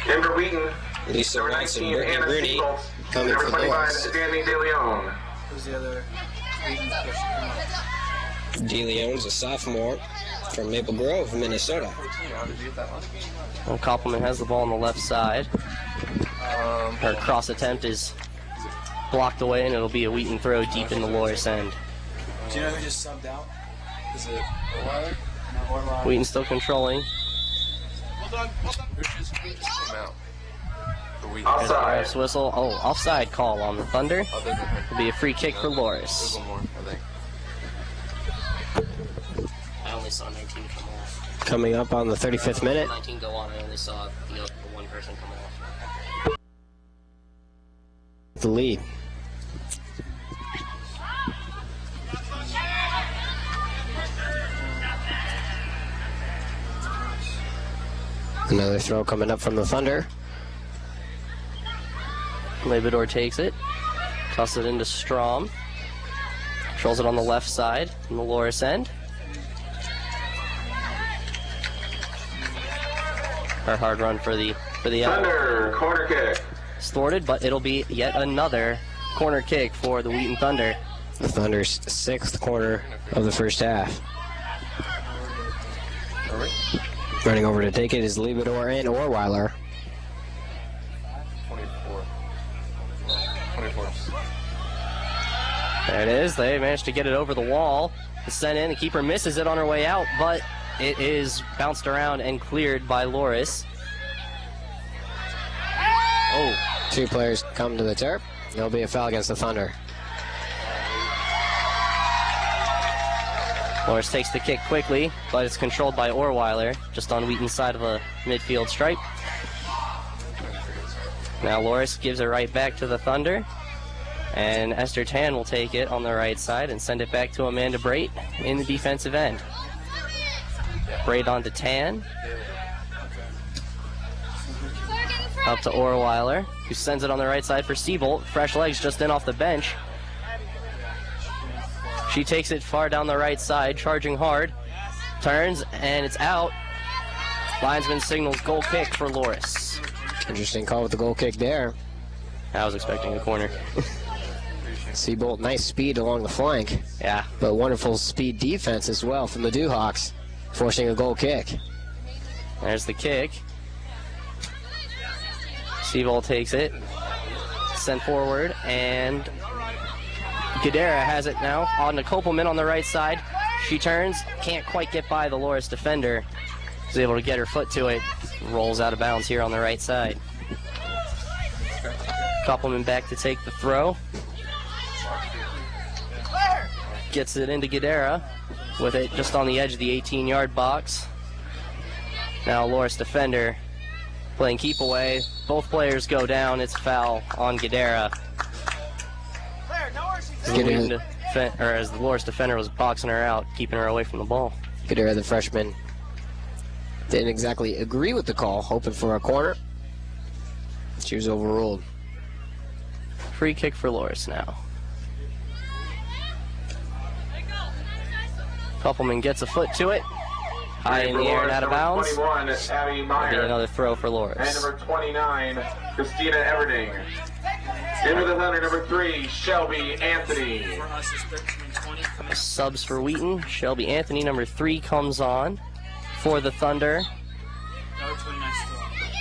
Amber Wheaton. Lisa Number Watson, 19, Brittany Anna Rooney Siebold. coming Number for 25, Loras. Danny De Leon. Who's the other week? DeLeon's a sophomore from Maple Grove, Minnesota. Well, Koppelman has the ball on the left side. Her cross attempt is blocked away, and it'll be a Wheaton throw deep in the Loras end. Do you know who just subbed out? Is it Orweiler? No, Orweiler. Wheaton still controlling. There's the Offside. ref's whistle. Oh, offside call on the Thunder. It'll be a free kick for Loras. I only saw 19 come off. Coming up on the 35th minute. 19 go on. I only saw the one person come off. The lead. Another throw coming up from the Thunder. Labrador takes it, tosses it into Strom, controls it on the left side in the Loras end. Our hard run for the out. Thunder, corner kick. It's thwarted, but it'll be yet another corner kick for the Wheaton Thunder. The Thunder's 6th corner of the first half. Running over to take it is Liebedor and Orweiler. 24. There it is. They managed to get it over the wall. It's sent in. The keeper misses it on her way out, but it is bounced around and cleared by Loras. Oh. 2 players come to the turf. There'll be a foul against the Thunder. Loras takes the kick quickly, but it's controlled by Orweiler, just on Wheaton's side of the midfield stripe. Now Loras gives it right back to the Thunder, and Esther Tan will take it on the right side and send it back to Amanda Brait in the defensive end. Brait on to Tan. Up to Orweiler, who sends it on the right side for Seabolt. Fresh legs just in off the bench. She takes it far down the right side, charging hard. Turns, and it's out. Linesman signals goal kick for Loras. Interesting call with the goal kick there. I was expecting a corner. Seabolt, nice speed along the flank. Yeah. But wonderful speed defense as well from the Dewhawks, forcing a goal kick. There's the kick. Seabolt takes it. Sent forward, and Gadara has it now on to Kopelman on the right side. She turns, can't quite get by the Loras defender. Is able to get her foot to it. Rolls out of bounds here on the right side. Kopelman back to take the throw. Gets it into Gadara with it just on the edge of the 18-yard box. Now Loras defender playing keep away. Both players go down. It's foul on Gadara. As the Loras defender was boxing her out, keeping her away from the ball. Gadara, the freshman, didn't exactly agree with the call, hoping for a corner. She was overruled. Free kick for Loras now. Kopelman gets a foot to it. High in the air and out of bounds. 21, Abby Meyer. Another throw for Loras. And number 29, Christina Everding. Into the Thunder, number 3, Shelby Anthony. Subs for Wheaton. Shelby Anthony, number 3, comes on for the Thunder,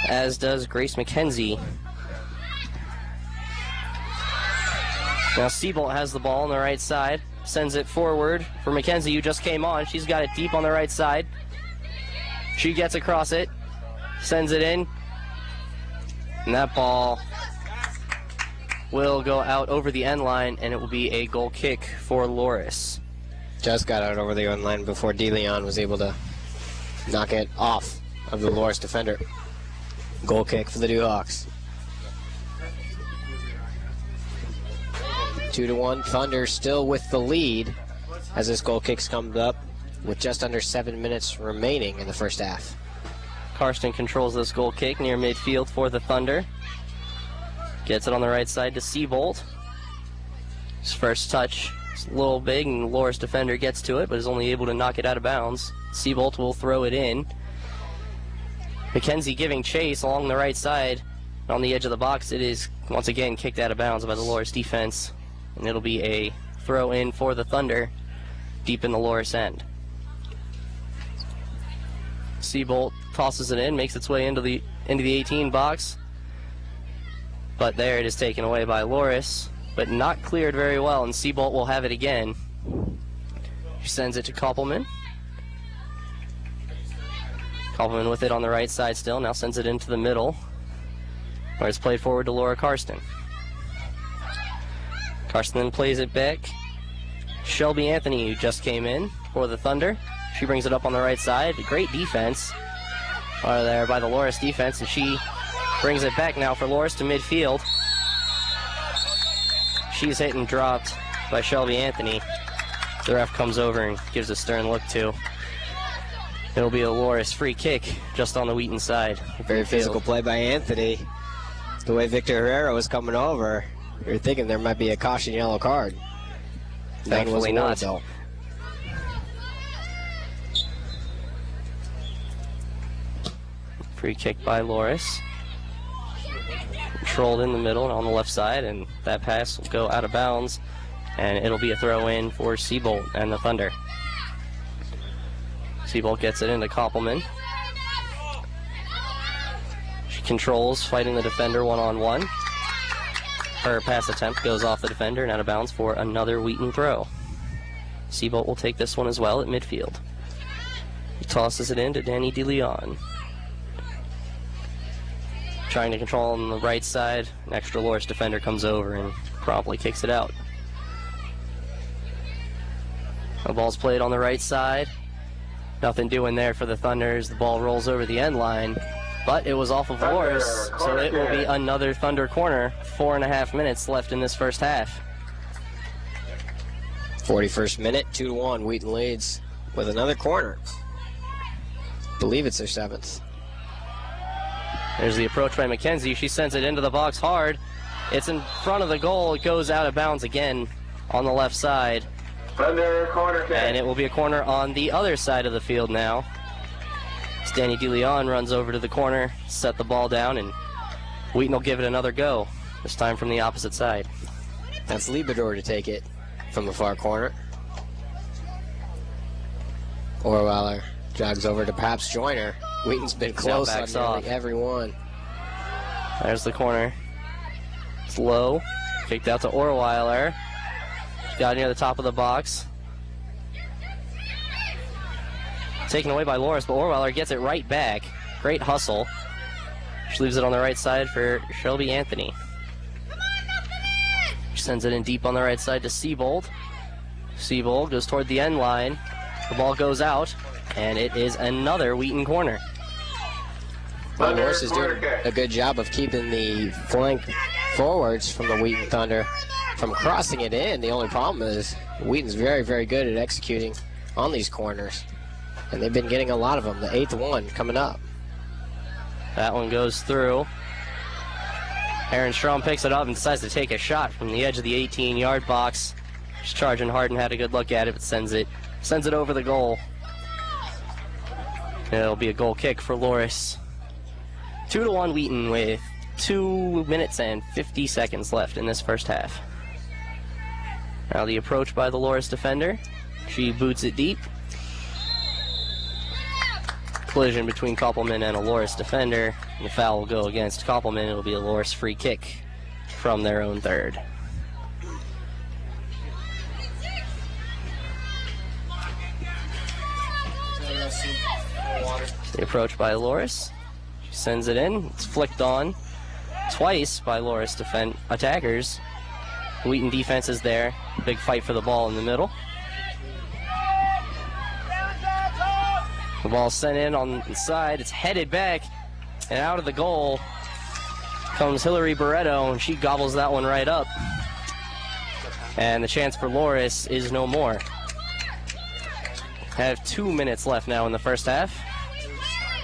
as does Grace McKenzie. Now Seabolt has the ball on the right side, sends it forward for McKenzie, who just came on. She's got it deep on the right side. She gets across it, sends it in, and that ball will go out over the end line, and it will be a goal kick for Loras. Just got out over the end line before DeLeon was able to knock it off of the Loras defender. Goal kick for the Dewhawks. 2-1. Thunder still with the lead as this goal kick comes up with just under 7 minutes remaining in the first half. Karsten controls this goal kick near midfield for the Thunder. Gets it on the right side to Seabolt. His first touch is a little big, and the Loras defender gets to it, but is only able to knock it out of bounds. Seabolt will throw it in. McKenzie giving chase along the right side. On the edge of the box, it is once again kicked out of bounds by the Loras defense, and it'll be a throw in for the Thunder deep in the Loras end. Seabolt tosses it in, makes its way into the 18 box. But there it is taken away by Loras, but not cleared very well, and Seabolt will have it again. She sends it to Kopelman. Kopelman with it on the right side still, now sends it into the middle. Where it's played forward to Laura Karsten. Karsten then plays it back. Shelby Anthony, who just came in for the Thunder. She brings it up on the right side. Great defense there by the Loras defense, and she brings it back now for Loras to midfield. She's hit and dropped by Shelby Anthony. The ref comes over and gives a stern look too. It'll be a Loras free kick just on the Wheaton side. Very physical play by Anthony. The way Victor Herrera was coming over, you're thinking there might be a caution yellow card. Thankfully not. Though. Free kick by Loras. Controlled in the middle and on the left side, and that pass will go out of bounds, and it'll be a throw-in for Seabolt and the Thunder. Seabolt gets it into Koppelman. She controls, fighting the defender one-on-one. Her pass attempt goes off the defender and out of bounds for another Wheaton throw. Seabolt will take this one as well at midfield. He tosses it in to Danny DeLeon. Trying to control on the right side. An extra Loras defender comes over and promptly kicks it out. The ball's played on the right side. Nothing doing there for the Thunders. The ball rolls over the end line, but it was off of Loras, so it will be another Thunder corner. 4.5 minutes left in this first half. 41st minute, 2-1. Wheaton leads with another corner. I believe it's their 7th. There's the approach by McKenzie. She sends it into the box hard. It's in front of the goal. It goes out of bounds again on the left side. Thunder corner kick. And it will be a corner on the other side of the field now. As Danny DeLeon runs over to the corner, set the ball down, and Wheaton will give it another go, this time from the opposite side. That's Liebador to take it from the far corner. Orweiler jogs over to Paps Joyner. Wheaton's been close on nearly every one. There's the corner. It's low. Kicked out to Orweiler. Got near the top of the box. Taken away by Loras, but Orweiler gets it right back. Great hustle. She leaves it on the right side for Shelby Anthony. She sends it in deep on the right side to Seabold. Seabold goes toward the end line. The ball goes out, and it is another Wheaton corner. Well, Loras is doing a good job of keeping the flank forwards from the Wheaton Thunder from crossing it in. The only problem is Wheaton's very, very good at executing on these corners, and they've been getting a lot of them. The 8th one coming up. That one goes through. Aaron Strom picks it up and decides to take a shot from the edge of the 18-yard box. She's charging hard and had a good look at it, but sends it over the goal. It'll be a goal kick for Loras. 2-1 Wheaton with 2 minutes and 50 seconds left in this first half. Now the approach by the Loras defender. She boots it deep. Collision between Koppelman and a Loras defender. The foul will go against Koppelman. It'll be a Loras free kick from their own third. The approach by Loras. She sends it in. It's flicked on twice by Loras attackers. Wheaton defense is there. Big fight for the ball in the middle. The ball's sent in on the side. It's headed back, and out of the goal comes Hillary Barreto, and she gobbles that one right up. And the chance for Loras is no more. Have 2 minutes left now in the first half.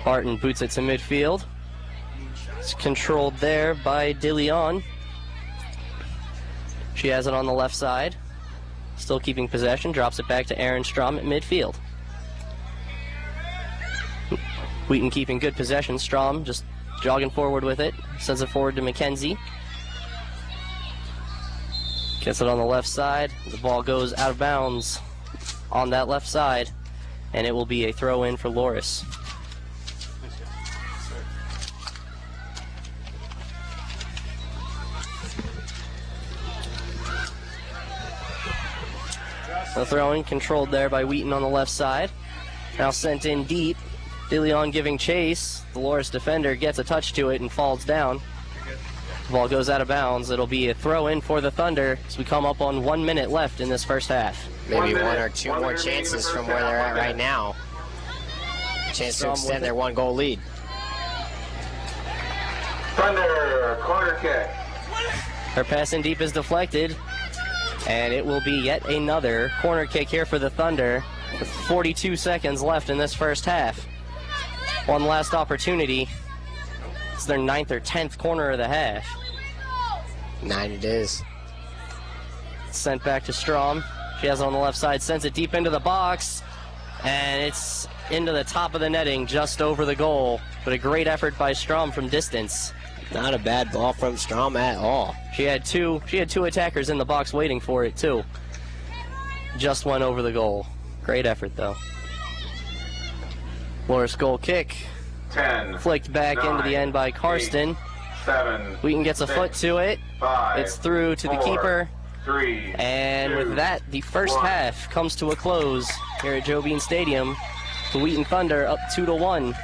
Barton boots it to midfield. It's controlled there by DeLeon. She has it on the left side. Still keeping possession. Drops it back to Aaron Strom at midfield. Wheaton keeping good possession. Strom just jogging forward with it. Sends it forward to McKenzie. Gets it on the left side. The ball goes out of bounds on that left side, and it will be a throw-in for Loras. The throw-in controlled there by Wheaton on the left side. Now sent in deep. DeLeon giving chase. The Loras defender gets a touch to it and falls down. Ball goes out of bounds. It'll be a throw-in for the Thunder as we come up on 1 minute left in this first half. Maybe one or two more chances from where they're at right now. Chance to extend their 1-goal lead. Thunder, corner kick. Her pass in deep is deflected, and it will be yet another corner kick here for the Thunder with 42 seconds left in this first half. One last opportunity. It's their 9th or 10th corner of the half. 9 it is. Sent back to Strom. She has it on the left side, sends it deep into the box, and it's into the top of the netting, just over the goal. But a great effort by Strom from distance. Not a bad ball from Strom at all. She had two attackers in the box waiting for it too. Just went over the goal. Great effort though. Loras goal kick. 10. Flicked back 9, into the end by Karsten. 8, 7. Wheaton gets a 6, foot to it. 5. It's through to the 4, keeper. 3. And 2, with that, the first 1. half comes to a close here at Joe Bean Stadium. The Wheaton Thunder up 2-1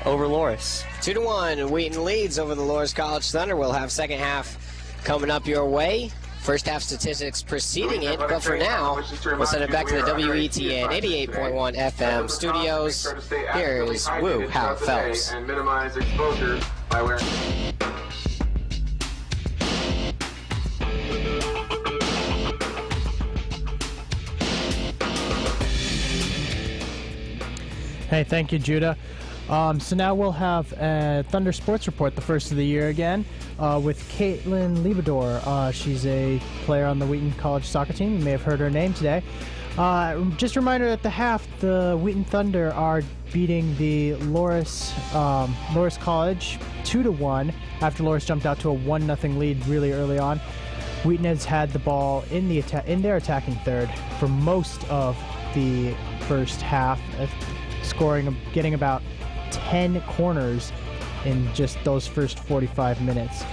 over Loras. 2-1. Wheaton leads over the Loras College Thunder. We'll have second half coming up your way. First half statistics preceding it, but for now, we'll send it back to the WETN 88.1 FM studios. Here is Woo How Phelps. And minimize exposure by wearing. Hey, thank you, Judah. So now we'll have a Thunder Sports Report, the first of the year again, with Caitlin Liebador. She's a player on the Wheaton College soccer team. You may have heard her name today. Just a reminder, at the half, the Wheaton Thunder are beating the Loras College 2-1 after Loras jumped out to a 1-0 lead really early on. Wheaton has had the ball in their attacking third for most of the first half, getting about 10 corners in just those first 45 minutes.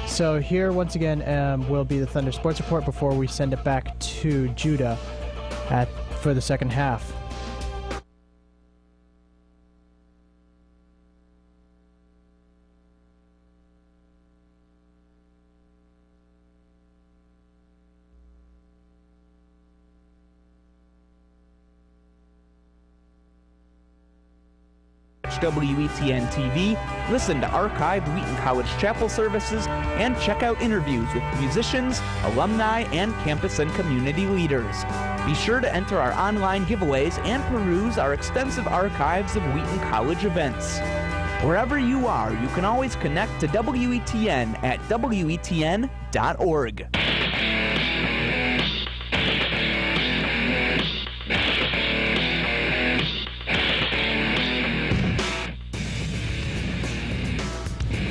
So here once again will be the Thunder Sports Report before we send it back to Judah for the second half. WETN TV, listen to archived Wheaton College chapel services, and check out interviews with musicians, alumni, and campus and community leaders. Be sure to enter our online giveaways and peruse our extensive archives of Wheaton College events. Wherever you are, you can always connect to WETN at WETN.org.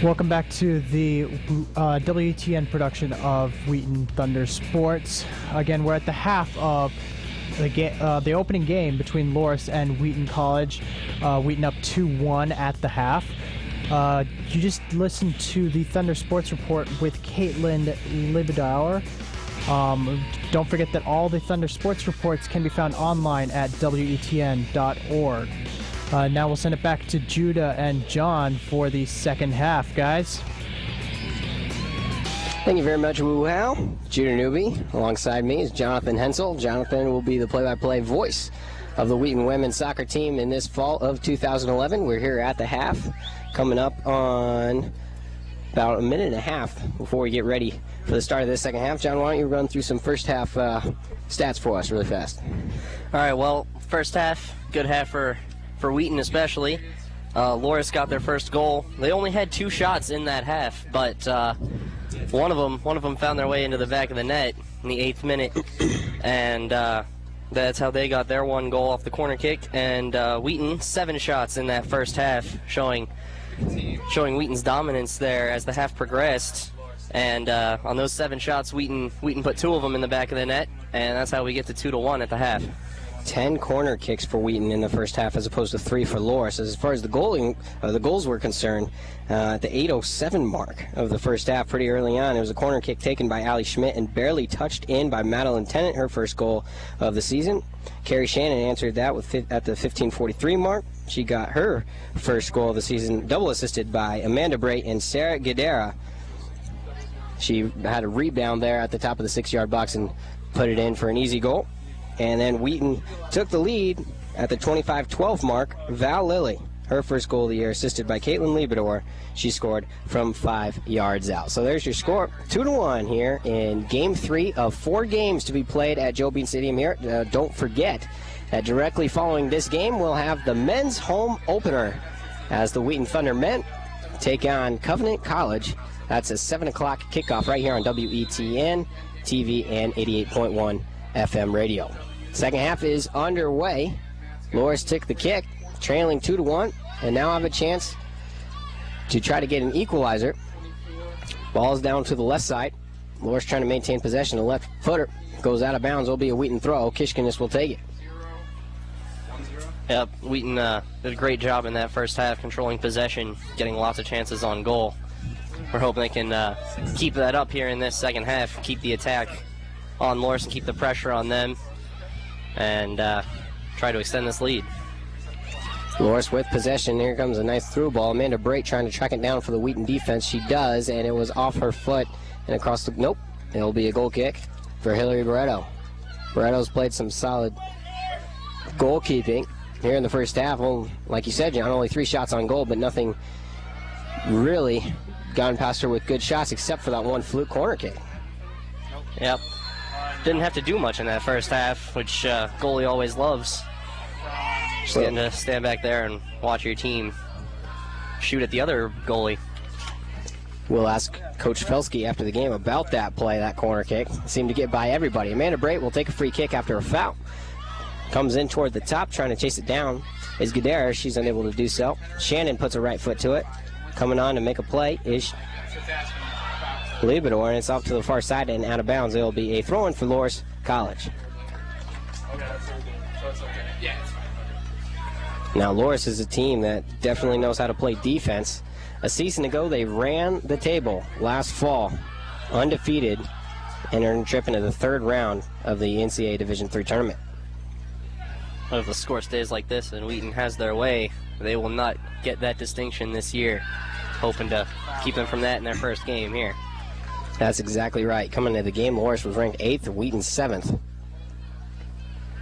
Welcome back to the WTN production of Wheaton Thunder Sports. Again, we're at the half of the opening game between Loras and Wheaton College. Wheaton up 2-1 at the half. You just listened to the Thunder Sports Report with Caitlin Liebador. Don't forget that all the Thunder Sports Reports can be found online at WETN.org. Now we'll send it back to Judah and John for the second half, guys. Thank you very much, Woo How. Judah Newby. Alongside me is Jonathan Hensel. Jonathan will be the play-by-play voice of the Wheaton women's soccer team in this fall of 2011. We're here at the half, coming up on about a minute and a half before we get ready for the start of this second half. John, why don't you run through some first half stats for us really fast? All right, well, first half, good half for Wheaton especially. Loras got their first goal. They only had 2 shots in that half, but one of them found their way into the back of the net in the 8th minute, and that's how they got their 1 goal off the corner kick. And Wheaton 7 shots in that first half, showing Wheaton's dominance there as the half progressed. And on those 7 shots, Wheaton put 2 of them in the back of the net, and that's how we get to 2-1 at the half. 10 corner kicks for Wheaton in the first half as opposed to 3 for Loras. As far as the goals were concerned, at the 8:07 mark of the first half, pretty early on, it was a corner kick taken by Allie Schmidt and barely touched in by Madeline Tennant, her first goal of the season. Carrie Shannon answered that at the 15:43 mark. She got her first goal of the season, double assisted by Amanda Brait and Sarah Guidera. She had a rebound there at the top of the 6-yard box and put it in for an easy goal. And then Wheaton took the lead at the 25-12 mark. Val Lilly, her first goal of the year, assisted by Caitlin Liebador. She scored from 5 yards out. So there's your score, 2-1 here in Game 3 of 4 games to be played at Joe Bean Stadium here. Don't forget that directly following this game, we'll have the men's home opener as the Wheaton Thunder men take on Covenant College. That's a 7 o'clock kickoff right here on WETN TV and 88.1 FM radio. Second half is underway. Loras took the kick, trailing 2-1, and now have a chance to try to get an equalizer. Ball's down to the left side. Loras trying to maintain possession. The left footer goes out of bounds. It'll be a Wheaton throw. Kishkanis will take it. Yep, Wheaton did a great job in that first half, controlling possession, getting lots of chances on goal. We're hoping they can keep that up here in this second half, keep the attack on Loras and keep the pressure on them, and try to extend this lead. Loras with possession. Here comes a nice through ball. Amanda Brait trying to track it down for the Wheaton defense. She does, and it was off her foot and across the... Nope. It'll be a goal kick for Hillary Barreto. Barreto's played some solid goalkeeping here in the first half. Well, like you said, John, only 3 shots on goal, but nothing really gone past her with good shots except for that one fluke corner kick. Yep. Didn't have to do much in that first half, which goalie always loves. Just getting to stand back there and watch your team shoot at the other goalie. We'll ask Coach Felsky after the game about that play, that corner kick. It seemed to get by everybody. Amanda Brait will take a free kick after a foul. Comes in toward the top, trying to chase it down is Guidera. She's unable to do so. Shannon puts a right foot to it. Coming on to make a play is Liebador, and it's off to the far side and out of bounds. It'll be a throw-in for Loras College. Now Loras is a team that definitely knows how to play defense. A season ago, they ran the table last fall, undefeated, and earned a trip into the 3rd round of the NCAA Division III tournament. If the score stays like this and Wheaton has their way, they will not get that distinction this year. Hoping to keep them from that in their first game here. That's exactly right. Coming into the game, Loras was ranked 8th, Wheaton 7th.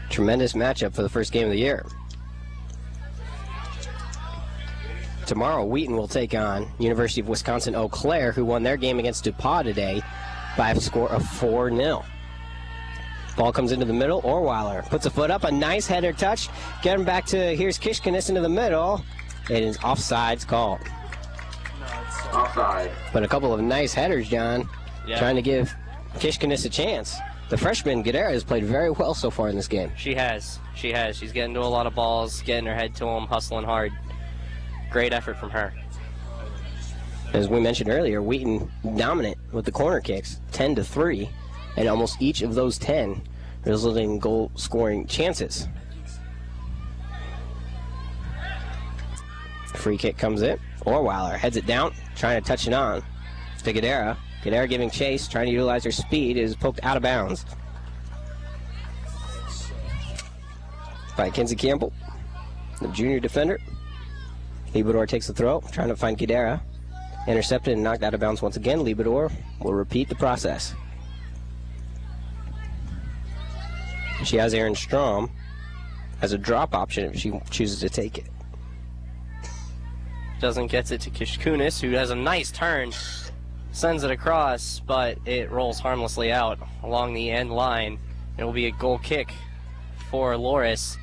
Tremendous matchup for the first game of the year. Tomorrow, Wheaton will take on University of Wisconsin-Eau Claire, who won their game against DePauw today by a score of 4-0. Ball comes into the middle. Orweiler puts a foot up. A nice header touch. Get him back to, here's Kishkanis into the middle. It is offsides called. Offside. But a couple of nice headers, John. Yeah. Trying to give Kishkanis a chance. The freshman, Guidera, has played very well so far in this game. She has. She's getting to a lot of balls, getting her head to them, hustling hard. Great effort from her. As we mentioned earlier, Wheaton dominant with the corner kicks, 10-3, and almost each of those 10 resulting in goal-scoring chances. Free kick comes in. Orweiler heads it down, trying to touch it on to Guidera. Guidera giving chase, trying to utilize her speed, is poked out of bounds by Kenzie Campbell, the junior defender. Liebador takes the throw, trying to find Guidera. Intercepted and knocked out of bounds once again. Liebador will repeat the process. She has Aaron Strom as a drop option if she chooses to take it. Doesn't get it to Kishkunis, who has a nice turn. Sends it across, but it rolls harmlessly out along the end line. It will be a goal kick for Loras.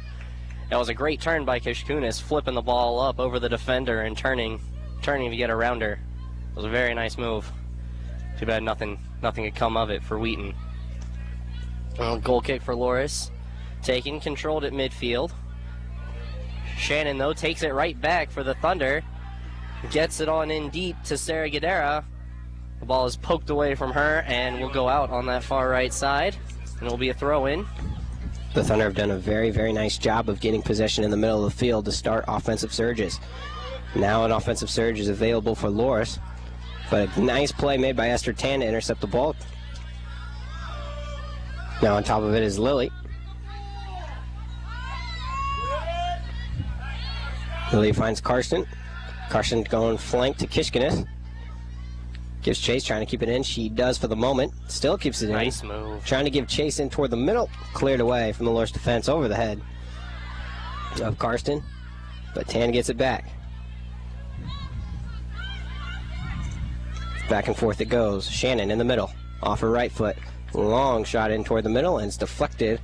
That was a great turn by Kishkunis, flipping the ball up over the defender and turning to get around her. It was a very nice move. Too bad nothing could come of it for Wheaton. Goal kick for Loras. Taken, controlled at midfield. Shannon, though, takes it right back for the Thunder. Gets it on in deep to Sarah Guidera. The ball is poked away from her and will go out on that far right side. And it will be a throw-in The Thunder have done a very, very nice job of getting possession in the middle of the field to start offensive surges. Now an offensive surge is available for Loras, but a nice play made by Esther Tan to intercept the ball. Now on top of it is Lily. Lily finds Karsten. Karsten going flank to Kishkineth. Gives chase, trying to keep it in. She does for the moment. Still keeps it in. Nice move. Trying to give chase in toward the middle. Cleared away from the Loras defense over the head of Karsten. But Tan gets it back. Back and forth it goes. Shannon in the middle. Off her right foot. Long shot in toward the middle, and it's deflected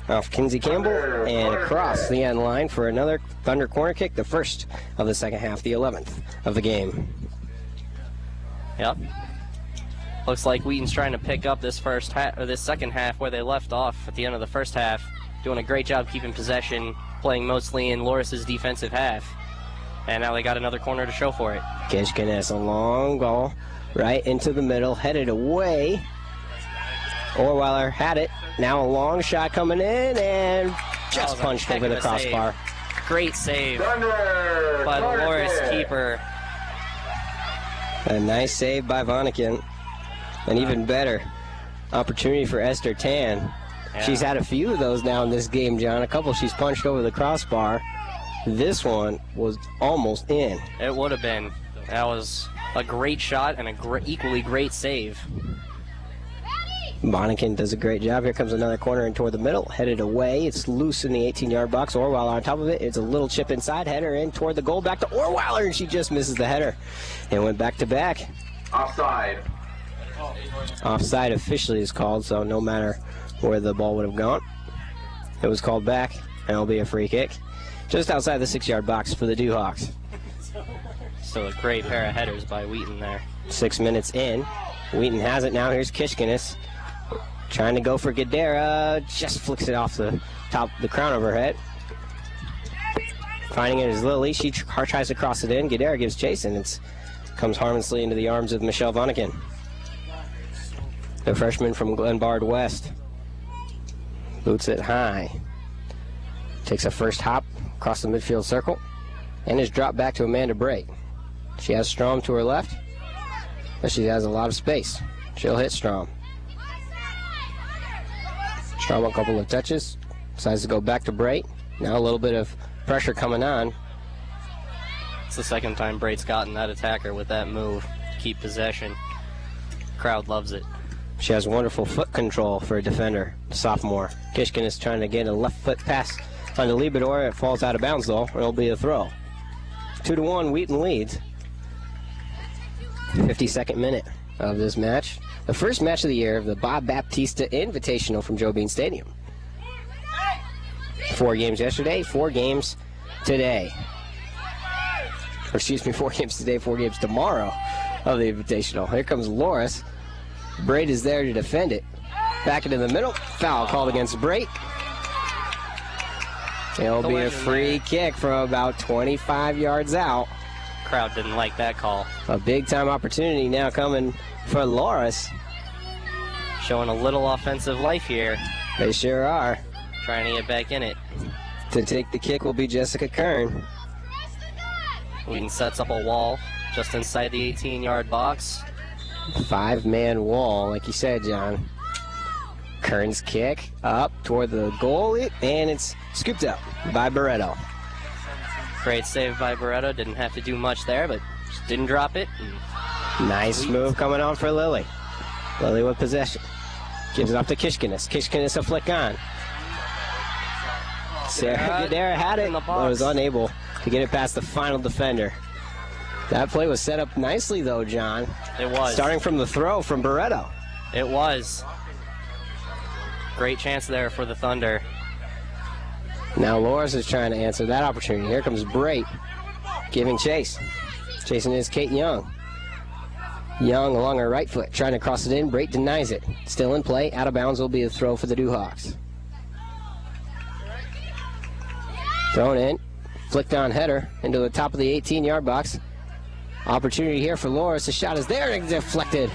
off Kinsey Campbell and across the end line for another Thunder corner kick, the first of the second half, the 11th of the game. Yep. Looks like Wheaton's trying to pick up this second half where they left off at the end of the first half. Doing a great job keeping possession, playing mostly in Loras' defensive half. And now they got another corner to show for it. Kishkiness, a long ball right into the middle, headed away. Orweiler had it. Now a long shot coming in and just punched over the crossbar. Great save by the Loras keeper. A nice save by Vonnegut. An even better opportunity for Esther Tan. Yeah. She's had a few of those now in this game, John. A couple she's punched over the crossbar. This one was almost in. It would have been. That was a great shot and a equally great save. Vonnegut does a great job. Here comes another corner in toward the middle. Headed away. It's loose in the 18-yard box. Orweiler on top of it. It's a little chip inside. Header in toward the goal. Back to Orweiler, and she just misses the header. And went back to back. Offside. Offside officially is called, so no matter where the ball would have gone, it was called back, and it'll be a free kick just outside the 6-yard box for the Dewhawks. So a great pair of headers by Wheaton there. 6 minutes in. Wheaton has it now. Here's Kishkiness. Trying to go for Gadara. Just flicks it off the crown of her head. Finding it is Lily. She tries to cross it in. Gadara gives chase, and it comes harmlessly into the arms of Michelle Vonnegut, the freshman from Glenbard West. Boots it high. Takes a first hop across the midfield circle and is dropped back to Amanda Brake. She has Strom to her left, but she has a lot of space. She'll hit Strom. Strom a couple of touches, decides to go back to Brake. Now a little bit of pressure coming on. It's the second time Brate's gotten that attacker with that move. Keep possession. Crowd loves it. She has wonderful foot control for a defender, sophomore. Kishkin is trying to get a left foot pass on the Libador. It falls out of bounds though. It'll be a throw. 2-1, Wheaton leads. 52nd minute of this match. The first match of the year of the Bob Baptista Invitational from Joe Bean Stadium. 4 games yesterday, 4 games today. Or excuse me, 4 games today, 4 games tomorrow of the Invitational. Here comes Loras. Braid is there to defend it. Back into the middle. Foul called against Braid. It'll be a free kick from about 25 yards out. Crowd didn't like that call. A big-time opportunity now coming for Loras. Showing a little offensive life here. They sure are. Trying to get back in it. To take the kick will be Jessica Kern. Wheaton sets up a wall just inside the 18-yard box. 5-man wall, like you said, John. Kern's kick up toward the goal, and it's scooped up by Barreto. Great save by Barreto. Didn't have to do much there, but just didn't drop it. Nice move coming on for Lily. Lily with possession. Gives it up to Kishkiness. Kishkiness a flick on. Sarah Gadara had it, but was unable to get it past the final defender. That play was set up nicely, though, John. It was. Starting from the throw from Barreto. It was. Great chance there for the Thunder. Now Loras is trying to answer that opportunity. Here comes Brate giving chase. Chasing is Kate Young. Young along her right foot, trying to cross it in. Brate denies it. Still in play. Out of bounds will be a throw for the Dewhawks. Thrown in. Flicked on header into the top of the 18-yard box. Opportunity here for Loras. The shot is there and deflected.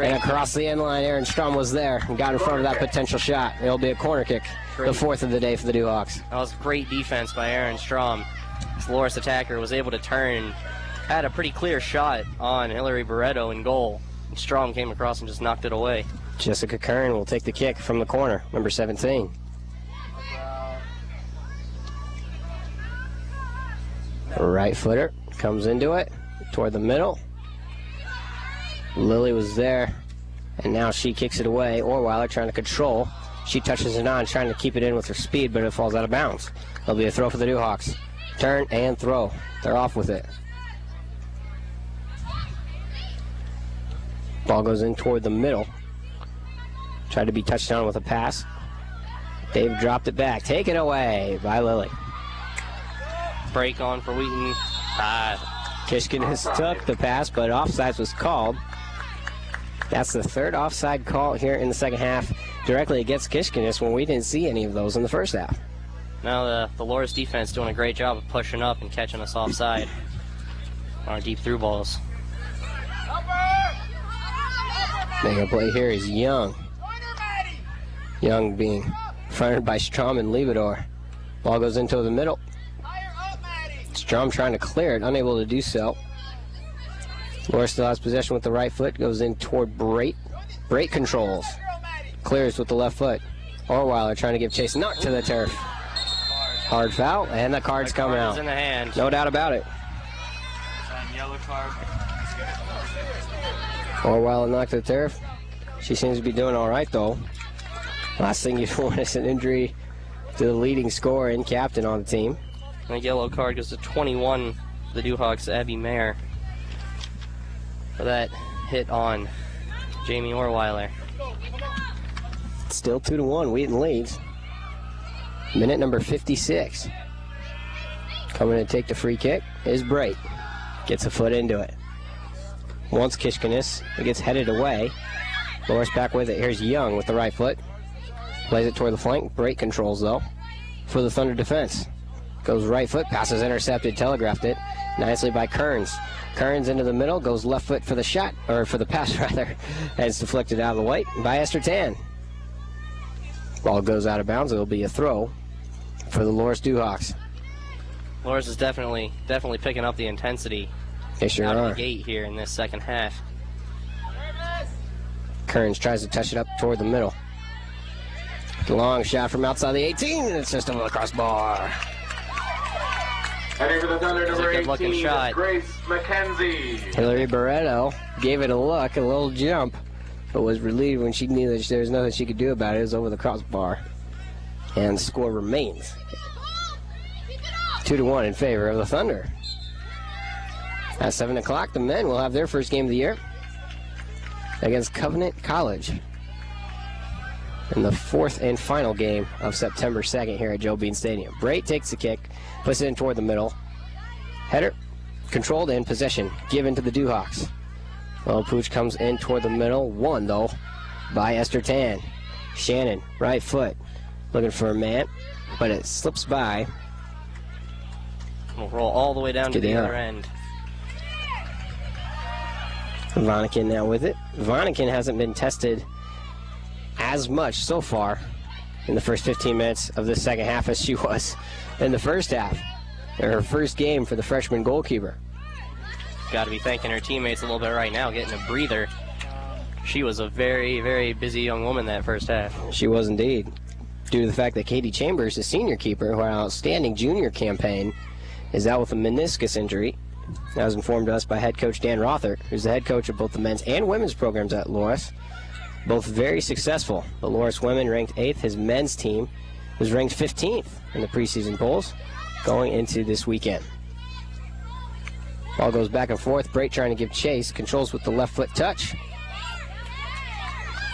And across the end line, Aaron Strom was there and got in front of that potential shot. It'll be a corner kick, the fourth of the day for the Duhawks. That was great defense by Aaron Strom. This Loras attacker was able to turn, had a pretty clear shot on Hillary Barreto in goal. Strom came across and just knocked it away. Jessica Kern will take the kick from the corner, number 17. Right footer comes into it toward the middle. Lily was there, and now she kicks it away. Orweiler trying to control. She touches it on, trying to keep it in with her speed, but it falls out of bounds. There'll be a throw for the Duhawks. Turn and throw. They're off with it. Ball goes in toward the middle. Tried to be touched down with a pass. Dave dropped it back. Taken away by Lily. Break on for Wheaton. Kishkenes took the pass, but offsides was called. That's the third offside call here in the second half, directly against Kishkenes, when we didn't see any of those in the first half. Now the Loras defense doing a great job of pushing up and catching us offside on our deep through balls. Making a play here is Young. Young being fronted by Strom and Liebedor. Ball goes into the middle. Strom trying to clear it, unable to do so. Loras still has possession with the right foot, goes in toward Brait. Brait controls. Clears with the left foot. Orweiler trying to give chase, knocked to the turf. Hard foul, and the card's coming out. In the hand. No doubt about it. Yellow card. Orweiler knocked to the turf. She seems to be doing all right, though. Last thing you want is an injury to the leading scorer and captain on the team. And the yellow card goes to 21, the Duhawks, Abby Mayer, for that hit on Jamie Orweiler. Still 2-1, Wheaton leads. Minute number 56. Coming to take the free kick is Brait. Gets a foot into it. Once Kishkenes, it gets headed away. Loras back with it. Here's Young with the right foot. Plays it toward the flank. Brait controls, though, for the Thunder defense. Goes right foot, passes intercepted, telegraphed it nicely by Kearns. Kearns into the middle, goes left foot for the shot, or for the pass rather, and it's deflected out of the way by Esther Tan. Ball goes out of bounds. It'll be a throw for the Loras Duhawks. Loras is definitely picking up the intensity They sure out are. of the gate here in this second half. Kearns tries to touch it up toward the middle. Long shot from outside the 18, and it's just over the crossbar. Heading for the Thunder, number a good-looking 18, shot. Grace McKenzie. Hillary Barreto gave it a look, a little jump, but was relieved when she knew that there was nothing she could do about it. It was over the crossbar. And the score remains 2-1 in favor of the Thunder. At 7 o'clock, the men will have their first game of the year against Covenant College in the fourth and final game of September 2nd here at Joe Bean Stadium. Brait takes the kick, puts it in toward the middle. Header, controlled and possession given to the Duhawks. Well, Pooch comes in toward the middle, won though by Esther Tan. Shannon, right foot, looking for a man, but it slips by. We'll roll all the way down to the other end. Vonnegut now with it. Vonnegut hasn't been tested as much so far in the first 15 minutes of the second half as she was in the first half. Her first game for the freshman goalkeeper. Got to be thanking her teammates a little bit right now, getting a breather. She was a very, very busy young woman that first half. She was indeed. Due to the fact that Katie Chambers, the senior keeper, who had an outstanding junior campaign, is out with a meniscus injury. That was informed to us by head coach Dan Rother, who's the head coach of both the men's and women's programs at Loras. Both very successful. The Loras women ranked 8th. His men's team was ranked 15th in the preseason polls going into this weekend. Ball goes back and forth. Brait trying to give chase. Controls with the left foot touch.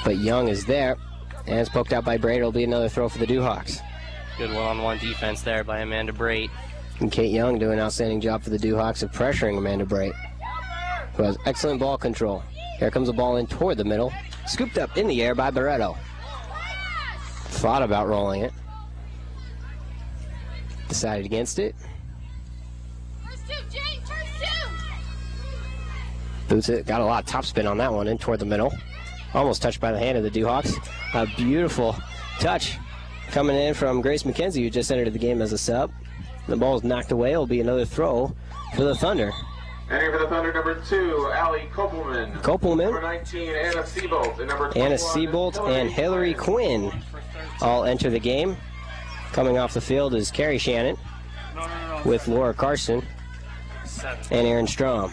But Young is there. And it's poked out by Brait. It'll be another throw for the Duhawks. Good one-on-one defense there by Amanda Brait. And Kate Young doing an outstanding job for the Duhawks of pressuring Amanda Brait, who has excellent ball control. Here comes the ball in toward the middle. Scooped up in the air by Barreto. Thought about rolling it. Decided against it. Boots it. Got a lot of topspin on that one in toward the middle. Almost touched by the hand of the Dewhawks. A beautiful touch coming in from Grace McKenzie, who just entered the game as a sub. The ball is knocked away. It'll be another throw for the Thunder. Entering for the Thunder, number 2, Allie Kopelman. Number 19, Anna Seabolt. And number 21, Anna Seabolt and Hillary Quinn all enter the game. Coming off the field is Carrie Shannon with Laura Carson and Aaron Strom.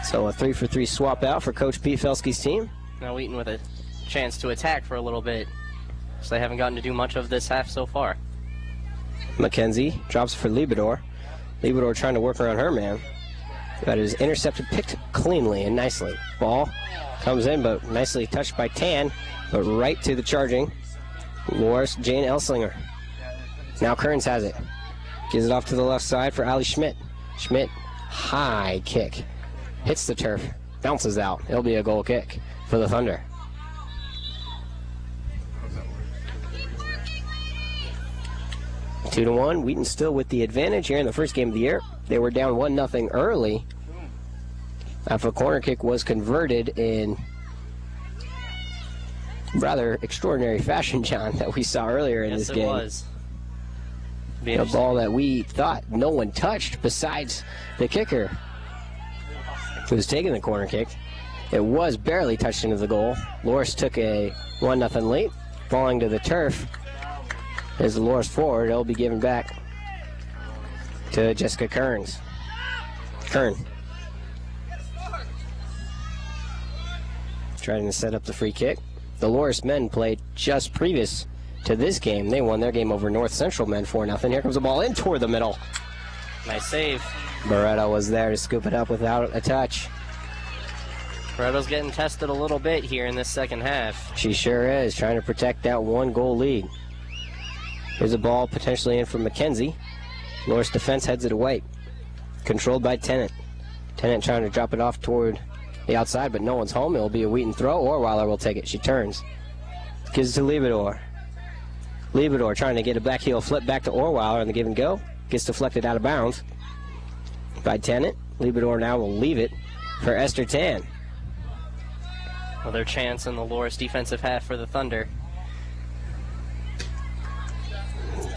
So a 3-for-3 swap out for Coach Pete Felske's team. Now Wheaton with a chance to attack for a little bit, so they haven't gotten to do much of this half so far. McKenzie drops for Liebedor. Liebedor trying to work around her man. But it is intercepted, picked cleanly and nicely. Ball comes in, but nicely touched by Tan, but right to the charging Loras Jane Elslinger. Now Kearns has it. Gives it off to the left side for Allie Schmidt. Schmidt, high kick. Hits the turf, bounces out. It'll be a goal kick for the Thunder. Two to 1. Wheaton still with the advantage here in the first game of the year. They were down 1-0 early. After a corner kick was converted in rather extraordinary fashion, John, that we saw earlier in this game. Yes, it was. A ball that we thought no one touched besides the kicker, who was taking the corner kick. It was barely touched into the goal. Loras took a 1-0 lead, falling to the turf. As the Loras forward, it'll be given back to Jessica Kearns. Kern trying to set up the free kick. The Loras men played just previous to this game. They won their game over North Central men 4-0. Here comes the ball in toward the middle. Nice save. Barreto was there to scoop it up without a touch. Barreto's getting tested a little bit here in this second half. She sure is, trying to protect that 1-goal lead. Here's a ball potentially in from McKenzie. Loras defense heads it away. Controlled by Tennant. Tennant trying to drop it off toward the outside, but no one's home. It'll be a Wheaton throw. Orweiler will take it. She turns. Gives it to Liebedor. Liebedor trying to get a back heel flip back to Orweiler on the give and go. Gets deflected out of bounds by Tennant. Liebedor now will leave it for Esther Tan. Another chance in the Loras defensive half for the Thunder.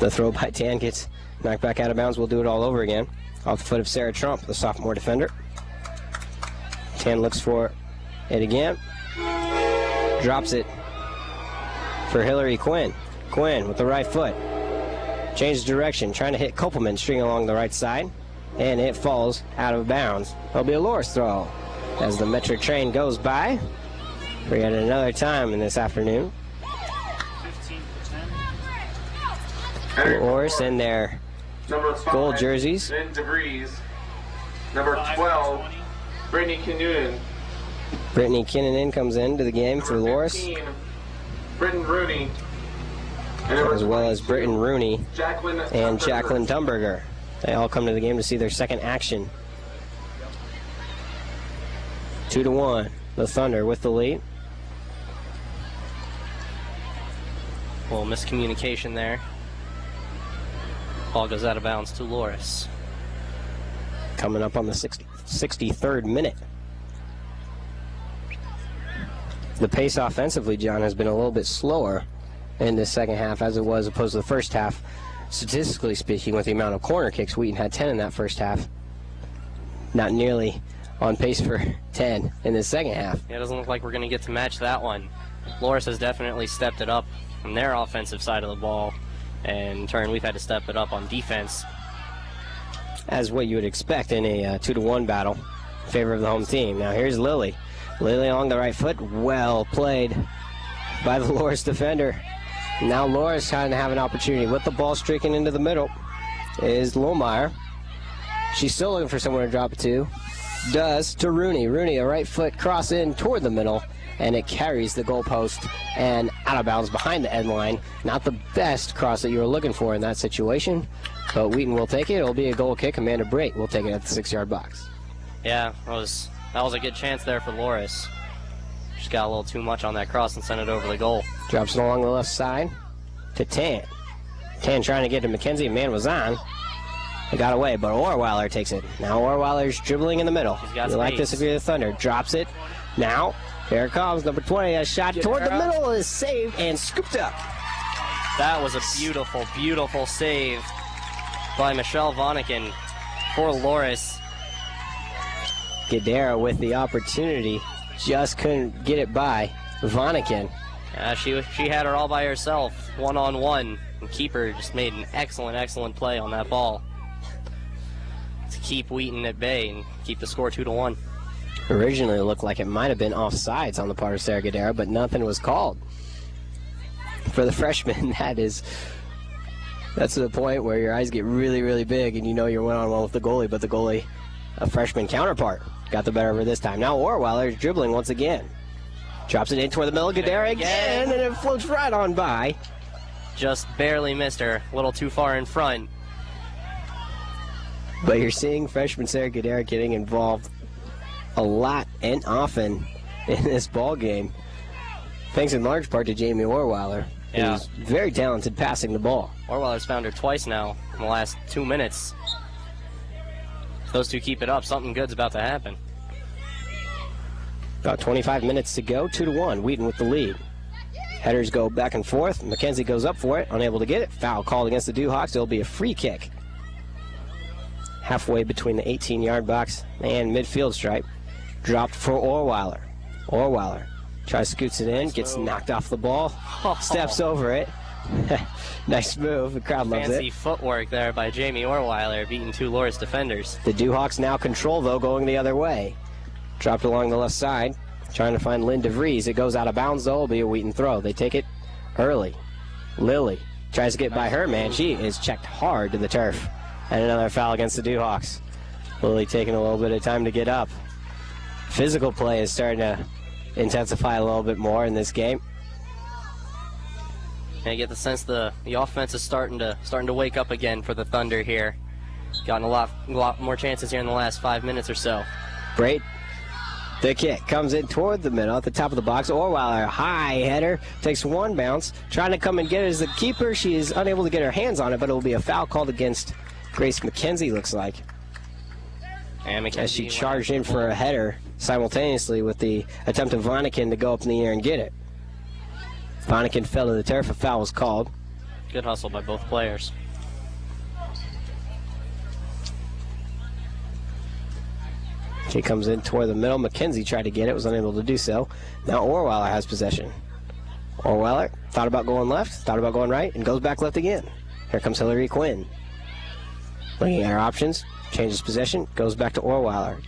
The throw by Tan gets knocked back out of bounds. We'll do it all over again. Off the foot of Sarah Trump, the sophomore defender. Tan looks for it again. Drops it for Hillary Quinn. Quinn with the right foot. Changes direction, trying to hit Kopelman, string along the right side. And it falls out of bounds. It'll be a Loras throw as the Metro train goes by for yet another time in this afternoon. Loras in their gold jerseys. Lynn DeVries. Number 12, Brittany Kinnunen. Brittany Kinnunen comes into the game for Loras, 15, Britton Rooney. as well as Britton Rooney and Jacqueline Tumberger. They all come to the game to see their second action. 2-1, the Thunder with the lead. A little miscommunication there. Ball goes out of bounds to Loras. Coming up on the 63rd minute. The pace offensively, John, has been a little bit slower in this second half as it was opposed to the first half. Statistically speaking, with the amount of corner kicks, Wheaton had 10 in that first half. Not nearly on pace for 10 in the second half. Yeah, it doesn't look like we're going to get to match that one. Loras has definitely stepped it up from their offensive side of the ball, and in turn we've had to step it up on defense. As what you would expect in a 2-1 battle in favor of the home team. Now here's Lily. Lily along the right foot, well played by the Loras defender. Now Loras trying to have an opportunity with the ball streaking into the middle is Lohmeyer. She's still looking for somewhere to drop it to. Does to Rooney. Rooney, a right foot cross in toward the middle, and it carries the goalpost and out of bounds behind the end line. Not the best cross that you were looking for in that situation, but Wheaton will take it. It'll be a goal kick. Amanda Brate will take it at the 6-yard box. Yeah, that was a good chance there for Loras. Just got a little too much on that cross and sent it over the goal. Drops it along the left side to Tan. Tan trying to get to McKenzie. Man was on. It got away, but Orweiler takes it. Now Orweiler's dribbling in the middle. He's got You like space. this if you're the Thunder. Drops it. Now Here it comes, number 20, a shot toward the middle is saved and scooped up. That was a beautiful, beautiful save by Michelle Vonnegut for Loras. Gadara with the opportunity, just couldn't get it by Vonnegut. She had her all by herself, one-on-one. And keeper just made an excellent, excellent play on that ball to keep Wheaton at bay and keep the score 2-1. Originally, it looked like it might have been offsides on the part of Sarah Gadara, but nothing was called. For the freshman, that's to the point where your eyes get really, really big and you know you're one-on-one with the goalie, but the goalie, a freshman counterpart, got the better of her this time. Now Orweiler is dribbling once again. Drops it in toward the middle, Gadara again, and it floats right on by. Just barely missed her, a little too far in front. But you're seeing freshman Sarah Gadara getting involved a lot and often in this ball game, thanks in large part to Jamie Orweiler, who's very talented passing the ball. Orweiler's found her twice now in the last 2 minutes. If those two keep it up, something good's about to happen. About 25 minutes to go, 2-1, Wheaton with the lead. Headers go back and forth. Mackenzie goes up for it, unable to get it. Foul called against the Dewhawks. It'll be a free kick. Halfway between the 18-yard box and midfield stripe. Dropped for Orweiler. Orweiler tries, scoots it in, gets knocked off the ball, steps over it. Nice move. The crowd loves it. Fancy footwork there by Jamie Orweiler, beating 2 Loras defenders. The Dewhawks now control, though, going the other way. Dropped along the left side. Trying to find Lynn DeVries. It goes out of bounds, though. It'll be a Wheaton throw. They take it early. Lily tries to get by her man. She is checked hard to the turf. And another foul against the Dewhawks. Lily taking a little bit of time to get up. Physical play is starting to intensify a little bit more in this game. And I get the sense the offense is starting to wake up again for the Thunder here. Gotten a lot more chances here in the last 5 minutes or so. Great. The kick comes in toward the middle at the top of the box. Orweiler, high header, takes one bounce. Trying to come and get it as the keeper. She is unable to get her hands on it, but it will be a foul called against Grace McKenzie, looks like. And McKenzie as she charged in for a header simultaneously with the attempt of Vonnegut to go up in the air and get it. Vonnegut fell to the turf. A foul was called. Good hustle by both players. She comes in toward the middle. McKenzie tried to get it, was unable to do so. Now Orweiler has possession. Orweiler thought about going left, thought about going right, and goes back left again. Here comes Hillary Quinn. Looking at her options, changes possession, goes back to Orweiler.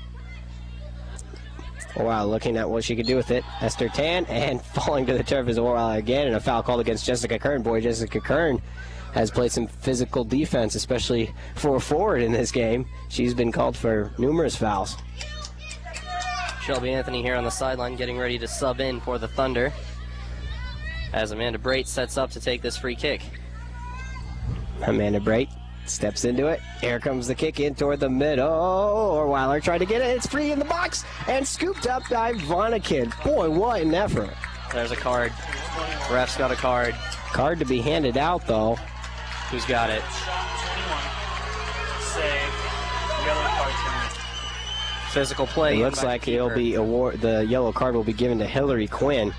Orweiler looking at what she could do with it. Esther Tan, and falling to the turf is Orweiler again, and a foul called against Jessica Kern. Boy, Jessica Kern has played some physical defense, especially for a forward in this game. She's been called for numerous fouls. Shelby Anthony here on the sideline getting ready to sub in for the Thunder as Amanda Brait sets up to take this free kick. Amanda Brait steps into it. Here comes the kick in toward the middle. Orweiler tried to get it. It's free in the box and scooped up by Vonnegut. Boy, what an effort. There's a card. Ref's got a card. Card to be handed out, though. Who's got it? Save. Yellow card tonight. Physical play. It looks like it'll be the yellow card will be given to Hillary Quinn.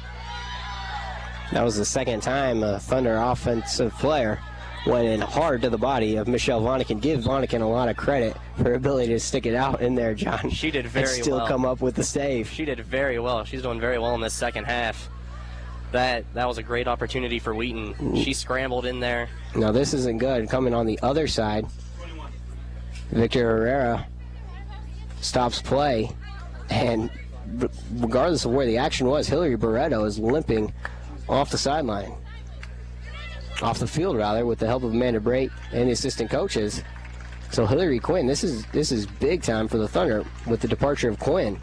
That was the second time a Thunder offensive player went in hard to the body of Michelle Vonnegut. Give Vonnegut a lot of credit for her ability to stick it out in there, John. She did very well. And still come up with the save. She did very well. She's doing very well in this second half. That was a great opportunity for Wheaton. She scrambled in there. Now this isn't good. Coming on the other side, Victor Herrera stops play, and regardless of where the action was, Hillary Barreto is limping off the sideline. Off the field, rather, with the help of Amanda Brait and the assistant coaches. So Hillary Quinn, this is big time for the Thunder with the departure of Quinn.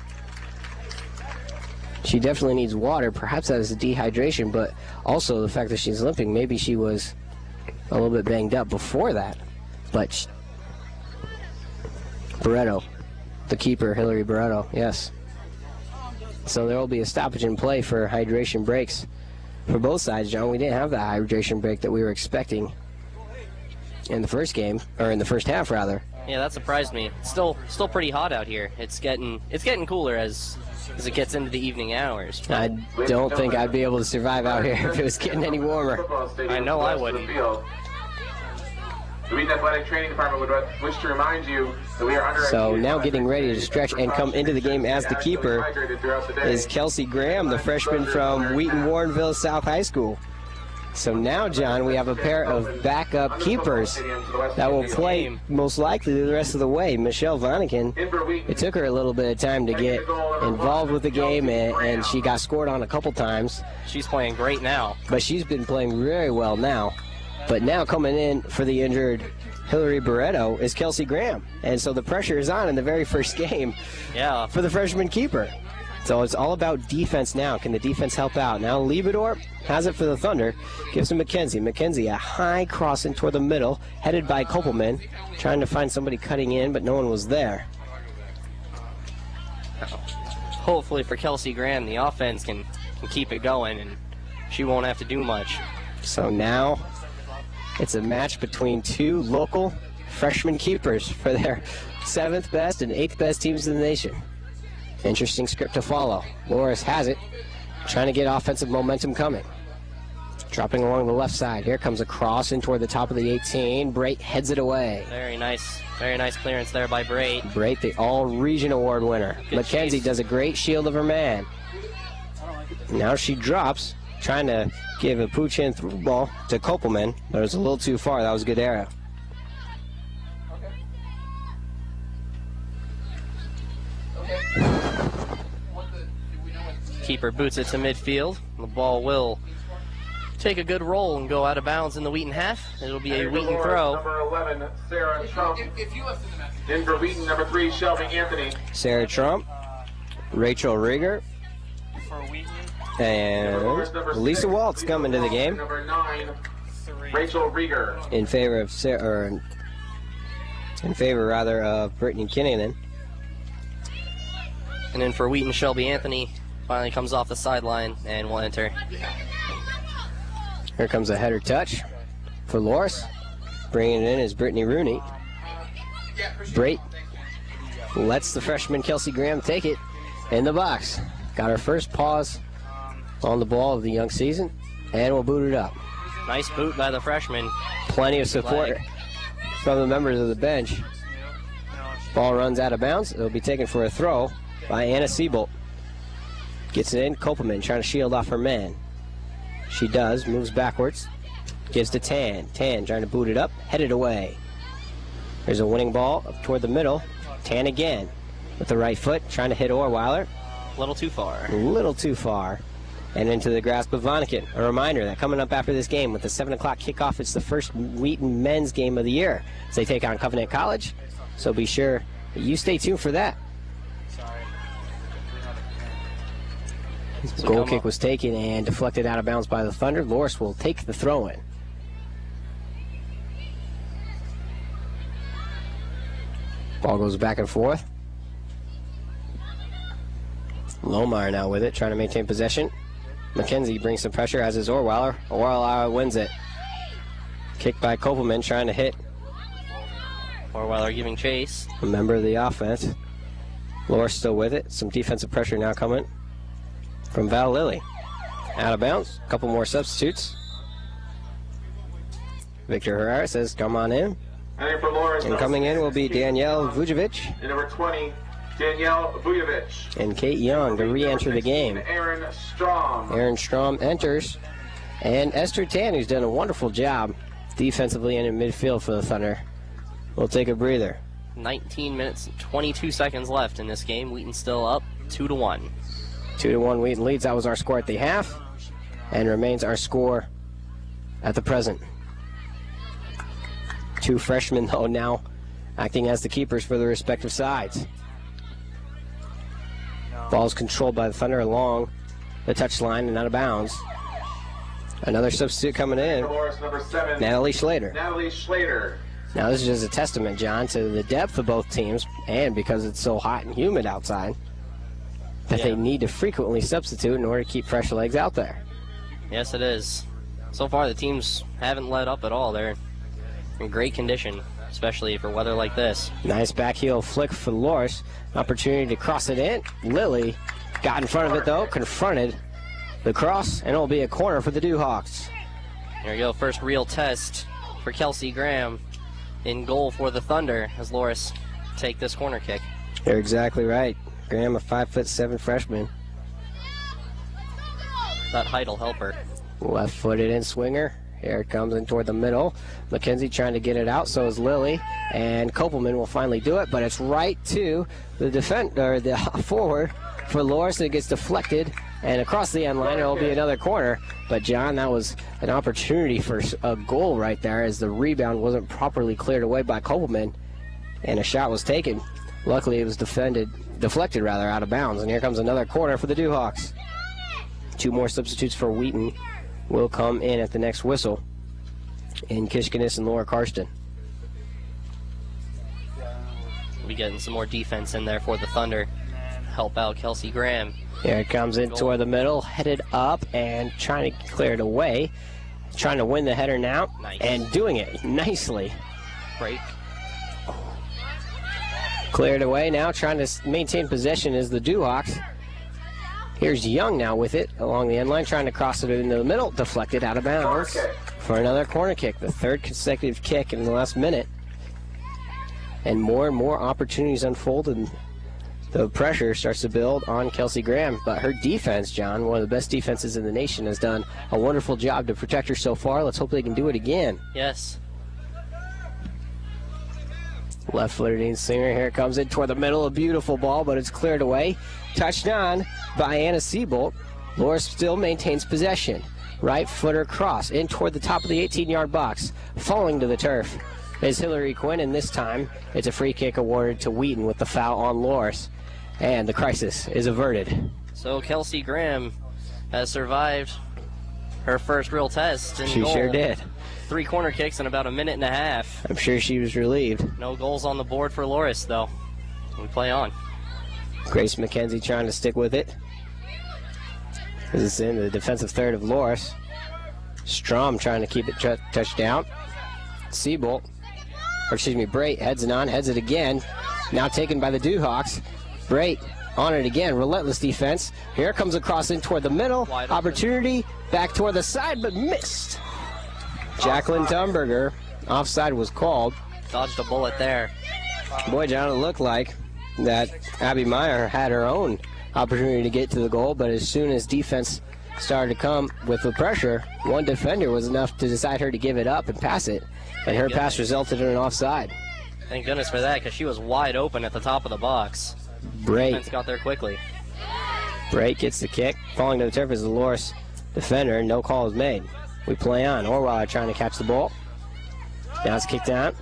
She definitely needs water. Perhaps that is a dehydration, but also the fact that she's limping. Maybe she was a little bit banged up before that. But Barreto, the keeper, Hillary Barreto, yes. So there will be a stoppage in play for hydration breaks for both sides, John. We didn't have that hydration break that we were expecting in the first game, or in the first half, rather. Yeah, that surprised me. It's still pretty hot out here. It's getting cooler as it gets into the evening hours. I don't think I'd be able to survive out here if it was getting any warmer. I know I wouldn't. The Wheaton Athletic Training Department would wish to remind you that we are under. So now getting ready to stretch and come into the game as the keeper is Kelsey Graham, the freshman from Wheaton Warrenville South High School. So now, John, we have a pair of backup keepers that will play most likely the rest of the way. Michelle Vonnegut, it took her a little bit of time to get involved with the game, and she got scored on a couple times. She's playing great now. But she's been playing very well now. But now coming in for the injured Hillary Barreto is Kelsey Graham. And so the pressure is on in the very first game for the freshman keeper. So it's all about defense now. Can the defense help out? Now Libidor has it for the Thunder. Gives to McKenzie. McKenzie, a high crossing toward the middle, headed by Kopelman, trying to find somebody cutting in, but no one was there. Hopefully for Kelsey Graham, the offense can keep it going, and she won't have to do much. So now it's a match between two local freshman keepers for their 7th best and 8th best teams in the nation. Interesting script to follow. Loras has it, trying to get offensive momentum coming. Dropping along the left side. Here comes a cross in toward the top of the 18. Brait heads it away. Very nice clearance there by Brait. Brait, the All-Region Award winner. McKenzie does a great shield of her man. Now she drops, trying to give a pooch-in through ball to Kopelman, but it was a little too far. That was a good arrow. Keeper boots it to midfield. The ball will take a good roll and go out of bounds in the Wheaton half. It'll be a Wheaton throw. Number 11, Sarah Trump. In for Wheaton, number 3, Shelby Anthony. Sarah Trump, Rachel Rieger, and Lisa Waltz coming to the game. Number 9, Rachel Rieger. In favor of of Brittany Kinnanen. And then for Wheaton, Shelby Anthony finally comes off the sideline and will enter. Here comes a header touch for Loras. Bringing it in is Brittany Rooney. Brait lets the freshman Kelsey Graham take it in the box. Got her first pause on the ball of the young season, and we'll boot it up. Nice boot by the freshman. Plenty of support from the members of the bench. Ball runs out of bounds. It'll be taken for a throw by Anna Siebold. Gets it in. Kopelman trying to shield off her man. She does. Moves backwards. Gives to Tan. Tan trying to boot it up. Headed away. There's a winning ball up toward the middle. Tan again with the right foot. Trying to hit Orweiler. A little too far. A little too far. And into the grasp of Vonnegut. A reminder that coming up after this game with the 7 o'clock kickoff, it's the first Wheaton men's game of the year as they take on Covenant College. So be sure that you stay tuned for that. The goal kick was taken and deflected out of bounds by the Thunder. Loras will take the throw-in. Ball goes back and forth. Lohmeyer now with it, trying to maintain possession. McKenzie brings some pressure, as is Orweiler. Orweiler wins it. Kick by Kopelman, trying to hit. Orweiler giving chase. A member of the offense. Loras still with it. Some defensive pressure now coming from Val Lilly. Out of bounds. A couple more substitutes. Victor Herrera says, come on in. And coming in will be Danielle Vujovic. And number 20, Danielle Vujovic. And Kate Young to re-enter the game. Aaron Strom. Aaron Strom enters. And Esther Tan, who's done a wonderful job defensively and in midfield for the Thunder, will take a breather. 19 minutes and 22 seconds left in this game. Wheaton still up 2-1. 2-1 Wheaton leads. That was our score at the half and remains our score at the present. Two freshmen, though, now acting as the keepers for the respective sides. Ball's controlled by the Thunder along the touchline and out of bounds. Another substitute coming in, Number 7, Natalie Schlater. Natalie Schlater. Now this is just a testament, John, to the depth of both teams, and because it's so hot and humid outside, that they need to frequently substitute in order to keep fresh legs out there. Yes, it is. So far, the teams haven't let up at all. They're in great condition. especially for weather like this. Nice back heel flick for Loras. Opportunity to cross it in. Lily got in front of it though, confronted the cross, and it'll be a corner for the Dewhawks. There you go, first real test for Kelsey Graham in goal for the Thunder as Loras take this corner kick. You're exactly right. Graham, a 5'7" freshman. That height will help her. Left-footed in swinger. Here it comes in toward the middle. McKenzie trying to get it out, so is Lily. And Kopelman will finally do it, but it's right to the the forward for Loras, and it gets deflected. And across the end line, it'll be another corner. But, John, that was an opportunity for a goal right there as the rebound wasn't properly cleared away by Kopelman. And a shot was taken. Luckily, it was deflected out of bounds. And here comes another corner for the Dewhawks. 2 more substitutes for Wheaton will come in at the next whistle in Kishkanis and Laura Karsten. We'll be getting some more defense in there for the Thunder. Help out Kelsey Graham. Here it comes in toward the middle, headed up and trying to clear it away. Trying to win the header now, nice. And doing it nicely. Break. Cleared away now, trying to maintain possession is the Dewhawks. Here's Young now with it along the end line, trying to cross it into the middle, deflected out of bounds for another corner kick, the 3rd consecutive kick in the last minute. And more opportunities unfold, and the pressure starts to build on Kelsey Graham. But her defense, John, one of the best defenses in the nation, has done a wonderful job to protect her so far. Let's hope they can do it again. Yes. Left-footed in Singer. Here it comes in toward the middle. A beautiful ball, but it's cleared away. Touched on by Anna Siebold. Loras still maintains possession. Right footer cross in toward the top of the 18-yard box. Falling to the turf is Hillary Quinn, and this time it's a free kick awarded to Wheaton with the foul on Loras. And the crisis is averted. So Kelsey Graham has survived her first real test in She goal. sure did. 3 corner kicks in about a minute and a half. I'm sure she was relieved. No goals on the board for Loras, though. We play on. Grace McKenzie trying to stick with it. This is in the defensive third of Loras. Strom trying to keep it touched down. Brait heads it on, heads it again. Now taken by the Dewhawks. Brait on it again, relentless defense. Here comes a cross in toward the middle. Opportunity, back toward the side, but missed. Jacqueline Tumberger, offside was called. Dodged a bullet there. Boy, John, it looked like that Abby Meyer had her own opportunity to get to the goal, but as soon as defense started to come with the pressure, one defender was enough to decide her to give it up and pass it, and her pass resulted in an offside. Thank goodness for that, because she was wide open at the top of the box. Brait. Defense got there quickly. Brait gets the kick. Falling to the turf is the Loras defender, and no call is made. We play on. Orweiler trying to catch the ball. Now it's kicked out.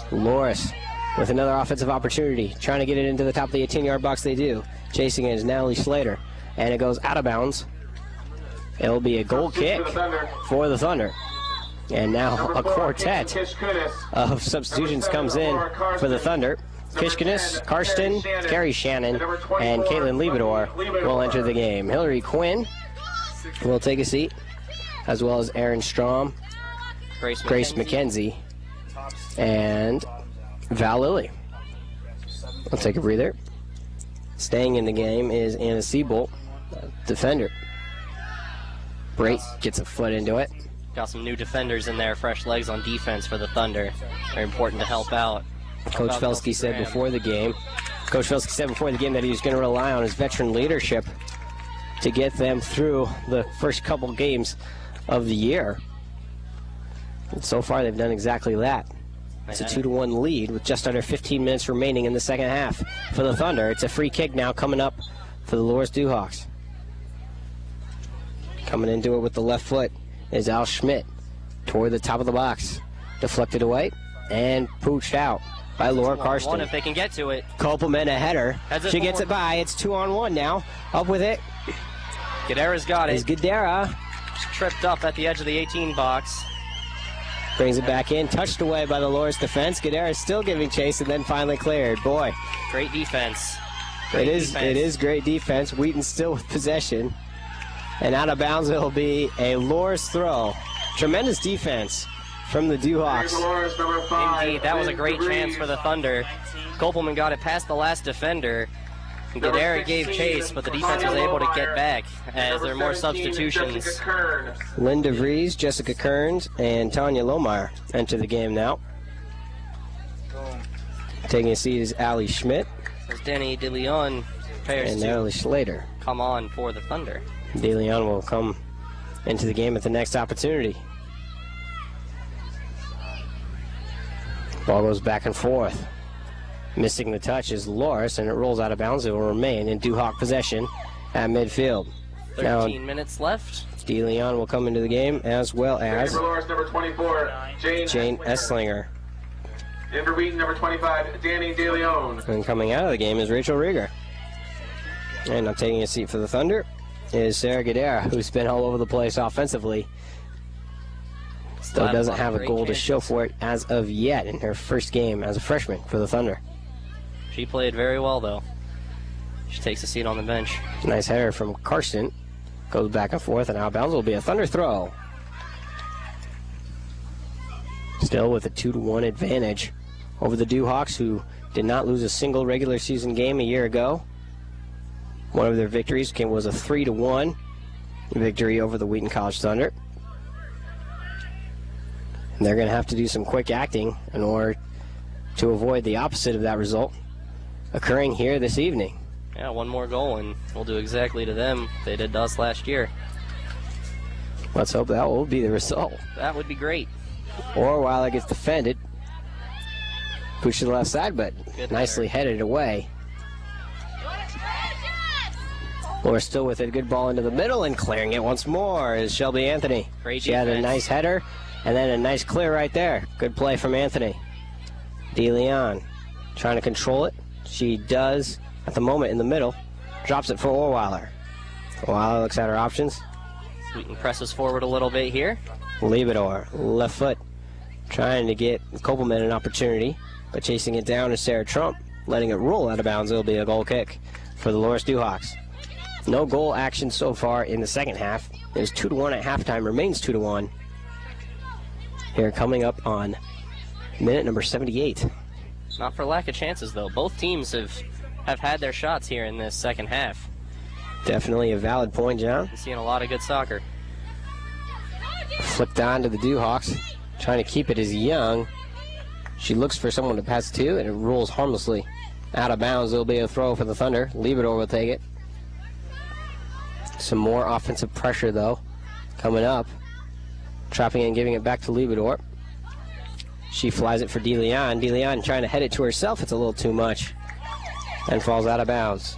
Loras with another offensive opportunity, trying to get it into the top of the 18-yard box. They do. Chasing it is Natalie Slater, and it goes out of bounds. It'll be a goal kick for the Thunder. And now a quartet of substitutions comes in for the Thunder. Kishkanis, Karsten, Carrie Shannon, and Caitlin Liebador will enter the game. Hillary Quinn will take a seat, as well as Erin Strom, Grace McKenzie, and Val Lilly. I'll take a breather. Staying in the game is Anna Siebold, defender. Brait gets a foot into it. Got some new defenders in there, fresh legs on defense for the Thunder. Very important to help out. Coach Felsky said before the game that he was going to rely on his veteran leadership to get them through the first couple games of the year. And so far, they've done exactly that. It's a 2-1 lead with just under 15 minutes remaining in the second half for the Thunder. It's a free kick now coming up for the Loras Dewhawks. Coming into it with the left foot is Al Schmidt toward the top of the box. Deflected away and pooched out by Laura Karsten. If they can get to it. Kopelman, a header. She gets it by. It's 2-on-1 now. Up with it. Guedera's got it. Is Guedera. Tripped up at the edge of the 18 box. Brings it back in. Touched away by the Loras defense. Guedera is still giving chase and then finally cleared. Boy. Great defense. It is great defense. Wheaton still with possession. And out of bounds it'll be a Loras throw. Tremendous defense from the Duhawks. Loras, number 5. Indeed, that was a great chance for the Thunder. Kopelman got it past the last defender. Gadara gave chase, but the defense was able to get back as there are more substitutions. Linda Vries, Jessica Kearns, and Tanya Lohmeyer enter the game now. Taking a seat is Allie Schmidt. As Danny DeLeon prepares and to Natalie Slater. come on for the Thunder. DeLeon will come into the game at the next opportunity. Ball goes back and forth. Missing the touch is Loras, and it rolls out of bounds. It will remain in Duhawk possession at midfield. 13 minutes left. DeLeon will come into the game, as well as Loras, number 24, Jane Esslinger. In for Wheaton, number 25, Danny DeLeon. And coming out of the game is Rachel Rieger. And now taking a seat for the Thunder is Sarah Gadara, who's been all over the place offensively. Still doesn't have a goal to show for it as of yet in her first game as a freshman for the Thunder. She played very well, though. She takes a seat on the bench. Nice header from Karsten. Goes back and forth, and out of bounds will be a Thunder throw. Still with a 2-1 advantage over the Duhawks, who did not lose a single regular season game a year ago. One of their victories was a 3-1 victory over the Wheaton College Thunder. And they're going to have to do some quick acting in order to avoid the opposite of that result occurring here this evening. Yeah, one more goal, and we'll do exactly to them they did to us last year. Let's hope that will be the result. That would be great. Or while it gets defended, push to the left side, but Good nicely headed away. Loras still with it. Good ball into the middle, and clearing it once more is Shelby Anthony. Great She had a defense. nice header, and then a nice clear right there. Good play from Anthony. DeLeon trying to control it. She does at the moment in the middle. Drops it for Orweiler. Orweiler looks at her options. Wheaton presses forward a little bit here. Liebedor, left foot, trying to get Kopelman an opportunity, but chasing it down is Sarah Trump, letting it roll out of bounds. It'll be a goal kick for the Loras Duhawks. No goal action so far in the second half. It was 2-1 at halftime, remains 2-1. Here coming up on minute number 78. Not for lack of chances, though. Both teams have had their shots here in this second half. Definitely a valid point, John. We're seeing a lot of good soccer. Flipped on to the Duhawks, trying to keep it as Young. She looks for someone to pass to, and it rolls harmlessly out of bounds. It'll be a throw for the Thunder. Liebedor will take it. Some more offensive pressure, though, coming up. Trapping and giving it back to Liebedor. She flies it for DeLeon. DeLeon trying to head it to herself. It's a little too much. And falls out of bounds.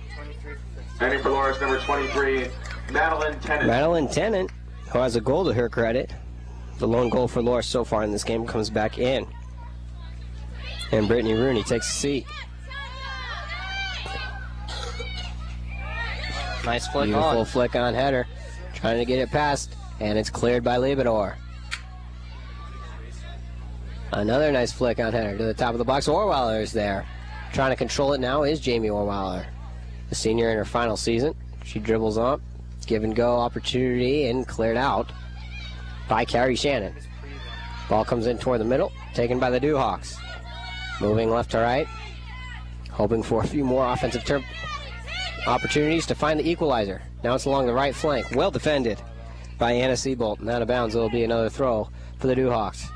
Standing for Loras, number 23, Madeline Tennant. Madeline Tennant, who has a goal to her credit. The lone goal for Loras so far in this game comes back in. And Brittany Rooney takes a seat. Nice flick Beautiful on. flick on header. Trying to get it past, and it's cleared by Liebedor. Another nice flick on header to the top of the box. Orweiler is there. Trying to control it now is Jamie Orweiler, the senior in her final season. She dribbles on, give and go opportunity, and cleared out by Carrie Shannon. Ball comes in toward the middle, taken by the Duhawks. Moving left to right, hoping for a few more offensive opportunities to find the equalizer. Now it's along the right flank, well defended by Anna Seabolt. And out of bounds, it'll be another throw for the Duhawks.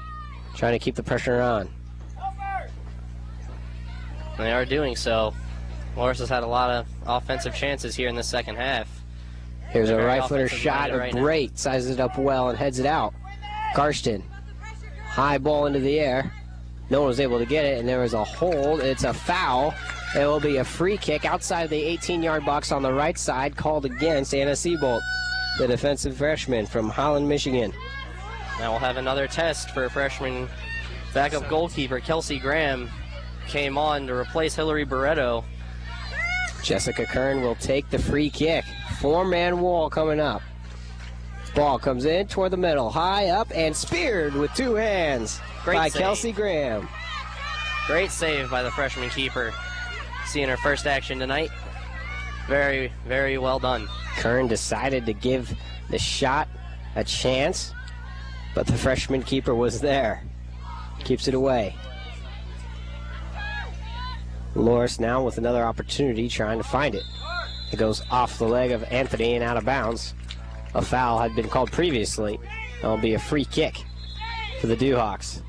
Trying to keep the pressure on. They are doing so. Loras has had a lot of offensive chances here in the second half. Here's a Very right-footer offensive shot minded right of now. Brait. Sizes it up well and heads it out. Karsten. High ball into the air. No one was able to get it, and there was a hold. It's a foul. It will be a free kick outside the 18-yard box on the right side, called against Anna Seabolt, the defensive freshman from Holland, Michigan. Now we'll have another test for freshman backup goalkeeper Kelsey Graham. Came on to replace Hillary Barreto. Jessica Kern will take the free kick. Four-man wall coming up. Ball comes in toward the middle, high up, and speared with two hands by save. Kelsey Graham. Great save by the freshman keeper. Seeing her first action tonight. Very, very well done. Kern decided to give the shot a chance, but the freshman keeper was there. keeps it away. Loras now with another opportunity trying to find it. It goes off the leg of Anthony and out of bounds. A foul had been called previously. That'll be a free kick for the Dewhawks.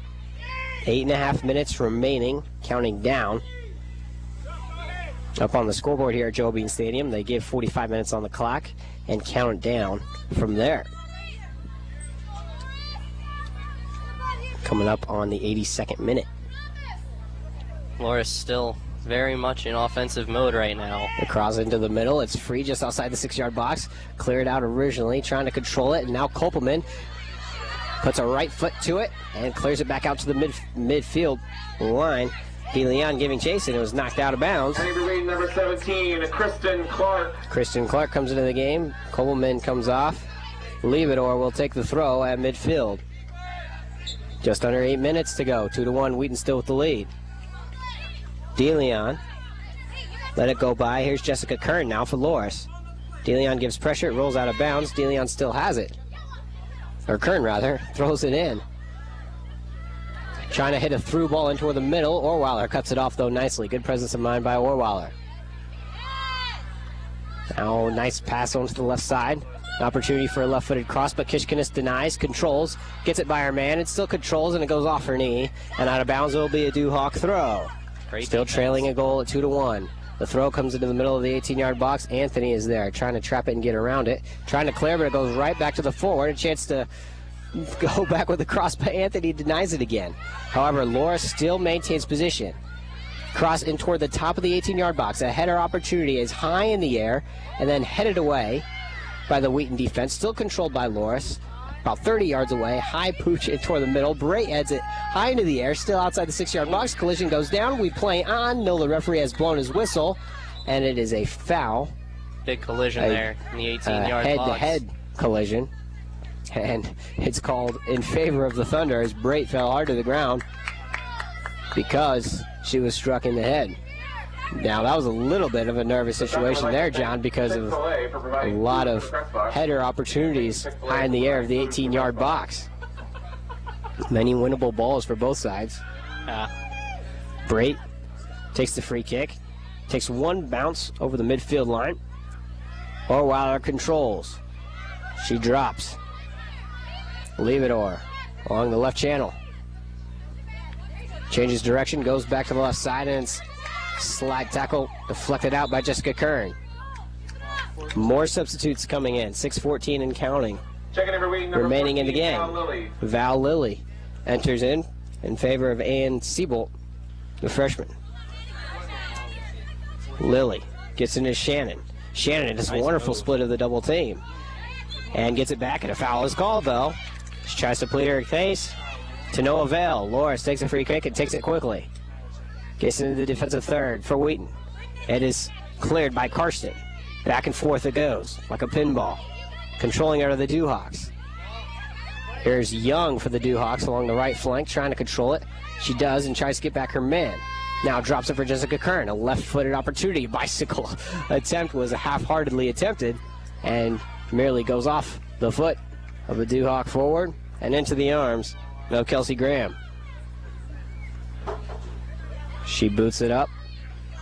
8.5 minutes remaining, counting down. Up on the scoreboard here at Joe Bean Stadium, they give 45 minutes on the clock and count it down from there. Coming up on the 82nd minute. Loras still very much in offensive mode right now. The cross into the middle. It's free just outside the 6-yard box. Cleared out originally, trying to control it, and now Kopelman puts a right foot to it and clears it back out to the midfield line. DeLeon giving chase, and it was knocked out of bounds. Number 17, Kristen Clark. Kristen Clark comes into the game. Kopelman comes off. Leibador will take the throw at midfield. Just under 8 minutes to go. 2-1, Wheaton still with the lead. DeLeon, let it go by. Here's Jessica Kern now for Loras. DeLeon gives pressure, it rolls out of bounds. DeLeon still has it. Or Kern rather, throws it in. Trying to hit a through ball into the middle. Orweiler cuts it off though nicely. Good presence of mind by Orweiler. Now nice pass onto the left side. Opportunity for a left-footed cross, but Kishkanis denies, controls, gets it by her man. It still controls, and it goes off her knee. And out of bounds, it will be a Dewhawk throw. Still trailing a goal at 2-1. The throw comes into the middle of the 18-yard box. Anthony is there, trying to trap it and get around it. Trying to clear, but it goes right back to the forward. A chance to go back with the cross, but Anthony denies it again. However, Loras still maintains position. Cross in toward the top of the 18-yard box. A header opportunity is high in the air and then headed away by the Wheaton defense. Still controlled by Loras. About 30 yards away. High pooch in toward the middle. Bray heads it high into the air. Still outside the 6-yard box. Collision goes down. We play on. No, the referee has blown his whistle. And it is a foul. Big collision there in the 18-yard box. Head-to-head collision. And it's called in favor of the Thunder as Bray fell hard to the ground because she was struck in the head. Now, that was a little bit of a nervous situation there, John, because of a lot of header opportunities high in the air of the 18-yard box. Many winnable balls for both sides. Brait takes the free kick, takes one bounce over the midfield line. Orweiler controls. She drops. Leibador along the left channel. Changes direction, goes back to the left side, and it's slide tackle deflected out by Jessica Kern. More substitutes coming in, 6:14 and counting. Remaining in the game. Val Lilly enters in favor of Ann Siebolt, the freshman. Lilly gets into Shannon. Shannon, this wonderful split of the double team. And gets it back, and a foul is called, though. She tries to plead her case. To no avail. Loras takes a free kick and takes it quickly. Gets into the defensive third for Wheaton. It is cleared by Karsten. Back and forth it goes, like a pinball. Controlling out of the Dewhawks. Here's Young for the Dewhawks along the right flank, trying to control it. She does and tries to get back her man. Now drops it for Jessica Kern. A left-footed opportunity. Bicycle attempt was half-heartedly attempted and merely goes off the foot of the Dewhawk forward and into the arms of Kelsey Graham. She boots it up,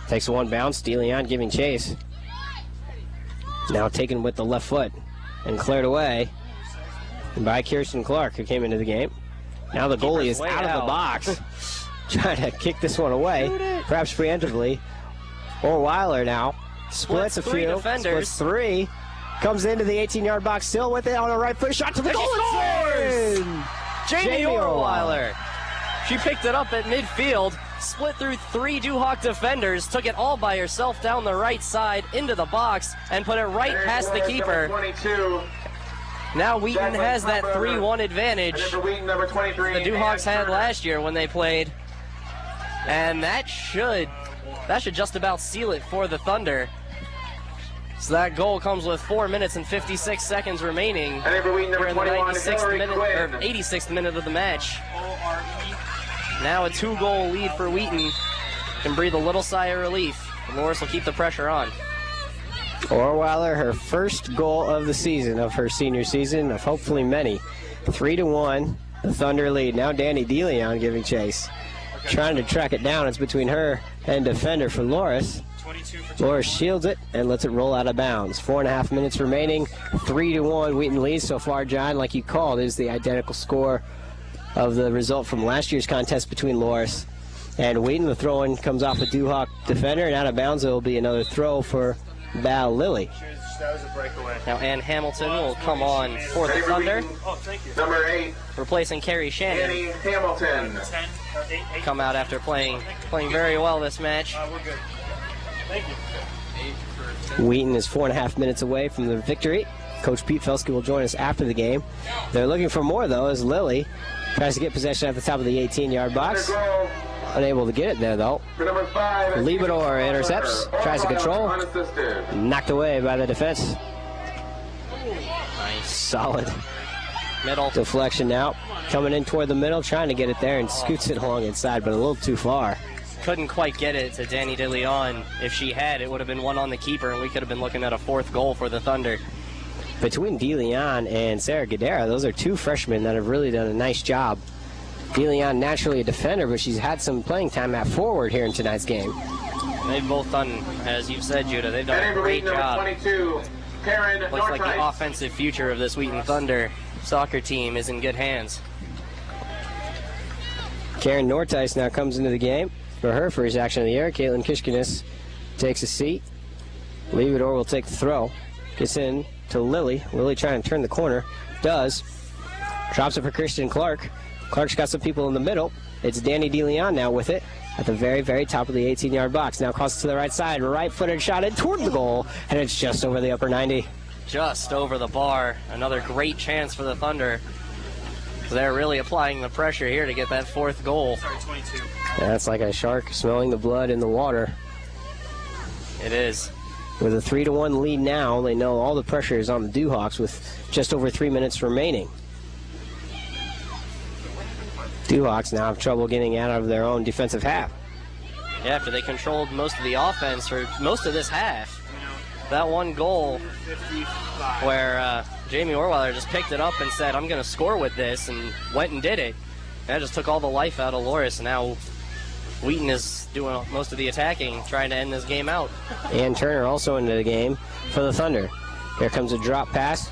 takes one bounce. DeLeon giving chase. Now taken with the left foot and cleared away by Kirsten Clark, who came into the game. Now the goalie is out of the box, trying to kick this one away, perhaps preemptively. Orweiler now splits a few, splits three, comes into the 18-yard box, still with it on the right foot, shot to the goal, and scores! Jamie Orweiler. She picked it up at midfield, split through three Dewhawk defenders, took it all by herself down the right side into the box, and put it right past the keeper. Now Wheaton has that 3-1 advantage the Dewhawks had last year when they played. And that should just about seal it for the Thunder. So that goal comes with 4 minutes and 56 seconds remaining here in the 86th minute of the match. Now a 2-goal lead for Wheaton. Can breathe a little sigh of relief. Loras will keep the pressure on. Orweiler, her first goal of the season, of her senior season, of hopefully many. 3-1 The Thunder lead. Now Danny DeLeon giving chase. Trying to track it down. It's between her and defender for Loras. Loras shields it and lets it roll out of bounds. 4.5 minutes remaining. 3-1 Wheaton leads so far. John, like you called, is the identical score of the result from last year's contest between Loras and Wheaton. The throw-in comes off a Duhawk defender, and out of bounds it will be another throw for Val Lilly. That was a breakaway. Now Ann Hamilton will come on for the Thunder, Oh, thank you. Number 8, replacing Carrie Shannon. Annie Hamilton. 10, 8. Come out after playing very well this match. We're good. Thank you. Wheaton is 4.5 minutes away from the victory. Coach Pete Felski will join us after the game. They're looking for more, though, as Lilly tries to get possession at the top of the 18-yard box. Unable to get it there, though. For number 5, Libidor intercepts, tries to control. Unassisted. Knocked away by the defense. Nice. Solid Middle. deflection now. Coming in toward the middle, trying to get it there, and scoots it along inside, but a little too far. Couldn't quite get it to Danny DeLeon. If she had, it would have been one on the keeper, and we could have been looking at a 4th goal for the Thunder. Between DeLeon and Sarah Guerrero, those are 2 freshmen that have really done a nice job. DeLeon naturally a defender, but she's had some playing time at forward here in tonight's game. They've both done, as you've said, Judah, they've done And a in great number job. 22, Karen Looks like the Northright. offensive future of this Wheaton Thunder soccer team is in good hands. Karen Nortice now comes into the game for her first action of the year. Caitlin Kishkinis takes a seat. Libidor will take the throw. Gets in to Lilly. Lilly trying to turn the corner. Does. Drops it for Christian Clark. Clark's got some people in the middle. It's Danny DeLeon now with it at the very, very top of the 18-yard box. Now crosses to the right side. Right-footed shot in toward the goal, and it's just over the upper 90. Just over the bar. Another great chance for the Thunder. They're really applying the pressure here to get that 4th goal. Sorry, 22. That's like a shark smelling the blood in the water. It is. With a 3-1 lead now, they know all the pressure is on the Duhawks with just over 3 minutes remaining. Duhawks now have trouble getting out of their own defensive half. Yeah, after they controlled most of the offense for most of this half. That one goal where Jamie Orweiler just picked it up and said, I'm going to score with this, and went and did it. That just took all the life out of Loras. Now Wheaton is doing most of the attacking, trying to end this game out. And Turner also into the game for the Thunder. Here comes a drop pass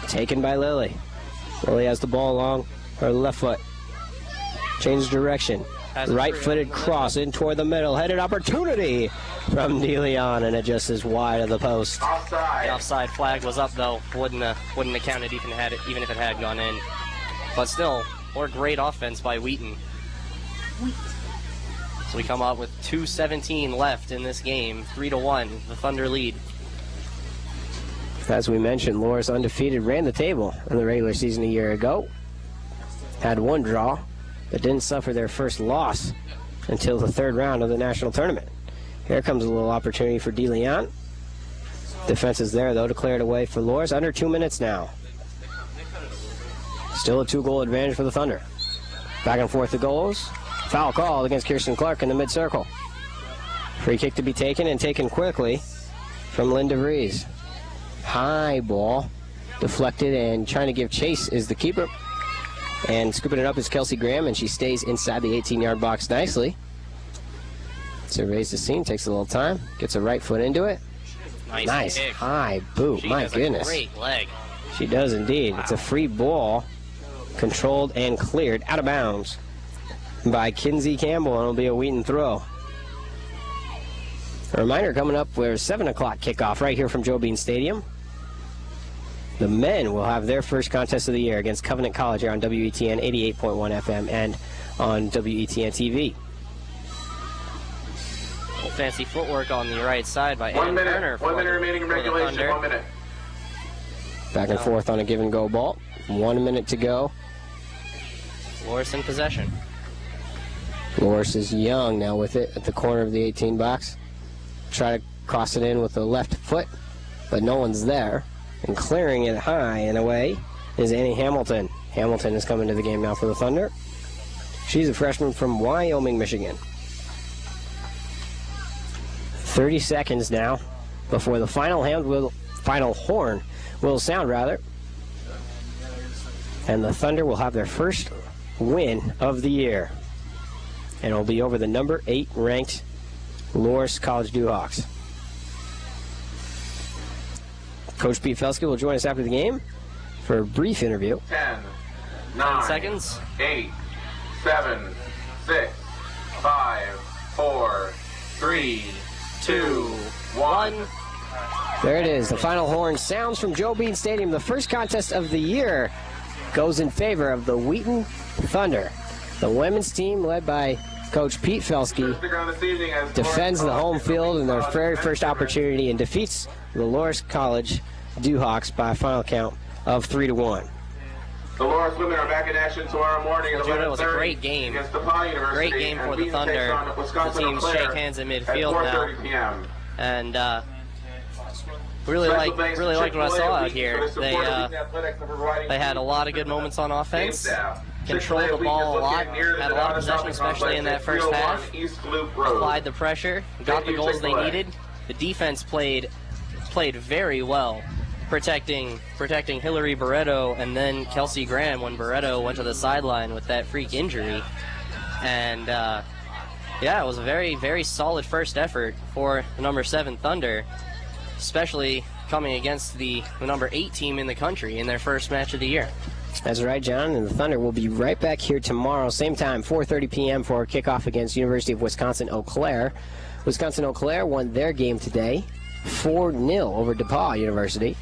taken by Lilly. Lilly has the ball along her left foot. Changes direction. Right-footed cross in toward the middle. Headed opportunity from DeLeon, and it just is wide of the post. The Offside. offside flag was up, though. Wouldn't have counted even if it had gone in. But still, more great offense by Wheaton. So we come out with 2:17 left in this game. 3-1, the Thunder lead. As we mentioned, Loras undefeated, ran the table in the regular season a year ago. Had 1 draw, but didn't suffer their first loss until the 3rd round of the national tournament. Here comes a little opportunity for DeLeon. Defense is there, though, to clear it away for Loras. Under 2 minutes now. Still a 2-goal advantage for the Thunder. Back and forth the goals. Foul call against Kirsten Clark in the mid-circle. Free kick to be taken, and taken quickly from Linda Vries. High ball. Deflected, and trying to give chase is the keeper. And scooping it up is Kelsey Graham, and she stays inside the 18-yard box nicely. Surveys the scene, takes a little time, gets a right foot into it. Nice kick. high boot, She my has goodness. a great leg. She does indeed. It's a free ball, controlled and cleared out of bounds by Kinsey Campbell, and it'll be a Wheaton throw. A reminder coming up, we're 7 o'clock kickoff right here from Joe Bean Stadium. The men will have their first contest of the year against Covenant College here on WETN 88.1 FM and on WETN TV. Fancy footwork on the right side by 1 Ann minute. Turner. 1 minute remaining in for the regulation. Thunder. 1 minute. Back and forth on a give and go ball. 1 minute to go. Loras in possession. Loras is young now with it at the corner of the 18 box. Try to cross it in with the left foot, but no one's there. And clearing it high and away is Annie Hamilton. Hamilton is coming to the game now for the Thunder. She's a freshman from Wyoming, Michigan. 30 seconds now before the final horn will sound, rather. And the Thunder will have their first win of the year. And it'll be over the number 8 ranked Loras College Dewhawks. Coach Pete Felski will join us after the game for a brief interview. 10, 10 9, seconds. 8, 7, 6, 5, 4, 3, 2, 1. There it is. The final horn sounds from Joe Bean Stadium. The first contest of the year goes in favor of the Wheaton Thunder. The women's team, led by Coach Pete Felski, defends the home field in their very first opportunity and defeats the Loras College Dewhawks by a final count of 3-1. The Loras women are back in action tomorrow morning at 11:30. It was a great game. Against DePaul University. Great game for the Thunder. The teams shake hands in midfield now. And really liked what I saw out here. They had a lot of good moments on offense. Controlled the ball a lot. Had a lot of possession, especially in that first half. Applied the pressure. Got the goals they needed. The defense played very well, protecting Hillary Barreto and then Kelsey Graham when Barreto went to the sideline with that freak injury. And yeah, it was a very, very solid first effort for the number 7 Thunder, especially coming against the number 8 team in the country in their first match of the year. That's right, John, and the Thunder will be right back here tomorrow, same time, 4:30 p.m. for a kickoff against University of Wisconsin-Eau Claire. Wisconsin-Eau Claire won their game today, 4-0 over DePaul University.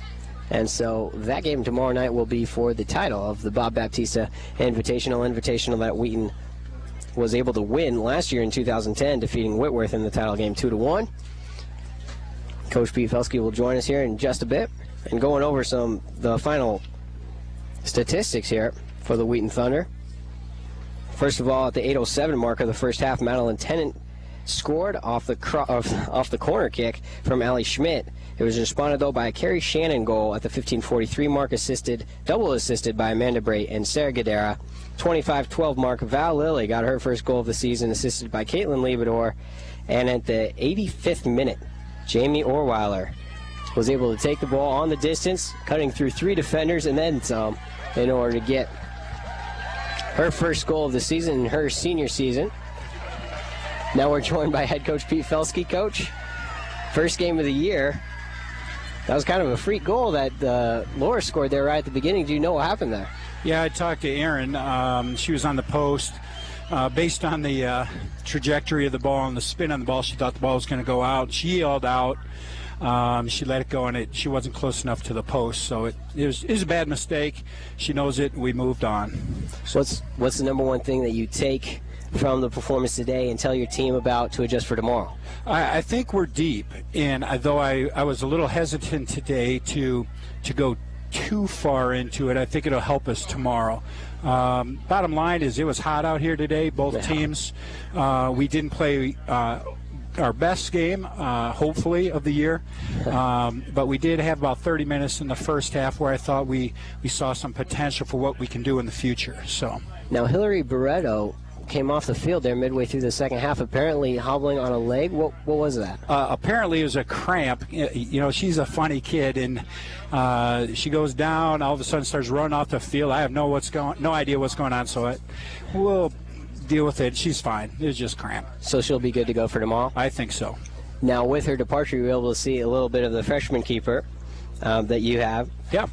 And so that game tomorrow night will be for the title of the Bob Baptista Invitational that Wheaton was able to win last year in 2010, defeating Whitworth in the title game 2-1. Coach Pete Felski will join us here in just a bit and going over the final statistics here for the Wheaton Thunder. First of all, at the 8:07 mark of the first half, Madeline Tennant scored off the corner kick from Allie Schmidt. It was responded, though, by a Carrie Shannon goal at the 15:43 mark, double assisted by Amanda Bray and Sarah Gadara. 25-12 mark, Val Lilly got her first goal of the season, assisted by Caitlin Liebador. And at the 85th minute, Jamie Orweiler was able to take the ball on the distance, cutting through 3 defenders and then some, in order to get her first goal of the season in her senior season. Now we're joined by head coach Pete Felski. Coach, first game of the year. That was kind of a freak goal that Loras scored there right at the beginning. Do you know what happened there? Yeah, I talked to Erin. She was on the post. Based on the trajectory of the ball and the spin on the ball, she thought the ball was going to go out. She yelled out. She let it go, and she wasn't close enough to the post. So it was a bad mistake. She knows it, and we moved on. So what's the number one thing that you take from the performance today and tell your team about to adjust for tomorrow? I think we're deep, and though I was a little hesitant today to go too far into it, I think it'll help us tomorrow. Bottom line is it was hot out here today, both teams. We didn't play our best game, hopefully, of the year, but we did have about 30 minutes in the first half where I thought we saw some potential for what we can do in the future. So now Hillary Barreto came off the field there midway through the second half, apparently hobbling on a leg. What was that? Apparently it was a cramp. You know, she's a funny kid, and she goes down, all of a sudden starts running off the field. I have no idea what's going on, so we'll deal with it. She's fine. It was just cramp. So she'll be good to go for tomorrow? I think so. Now, with her departure, you were able to see a little bit of the freshman keeper that you have. Yeah.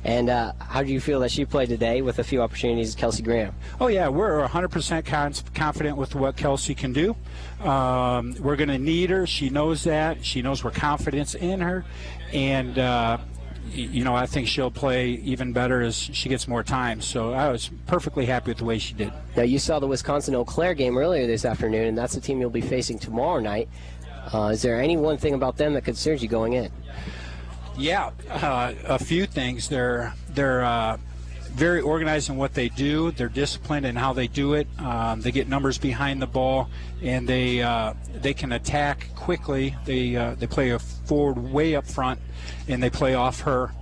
And how do you feel that she played today with a few opportunities, Kelsey Graham? Oh, yeah, we're 100% confident with what Kelsey can do. We're going to need her. She knows that. She knows we're confident in her. And, I think she'll play even better as she gets more time. So I was perfectly happy with the way she did. Now, you saw the Wisconsin-Eau Claire game earlier this afternoon, and that's the team you'll be facing tomorrow night. Is there any one thing about them that concerns you going in? Yeah, a few things. They're very organized in what they do. They're disciplined in how they do it. They get numbers behind the ball, and they can attack quickly. They play a forward way up front, and they play off her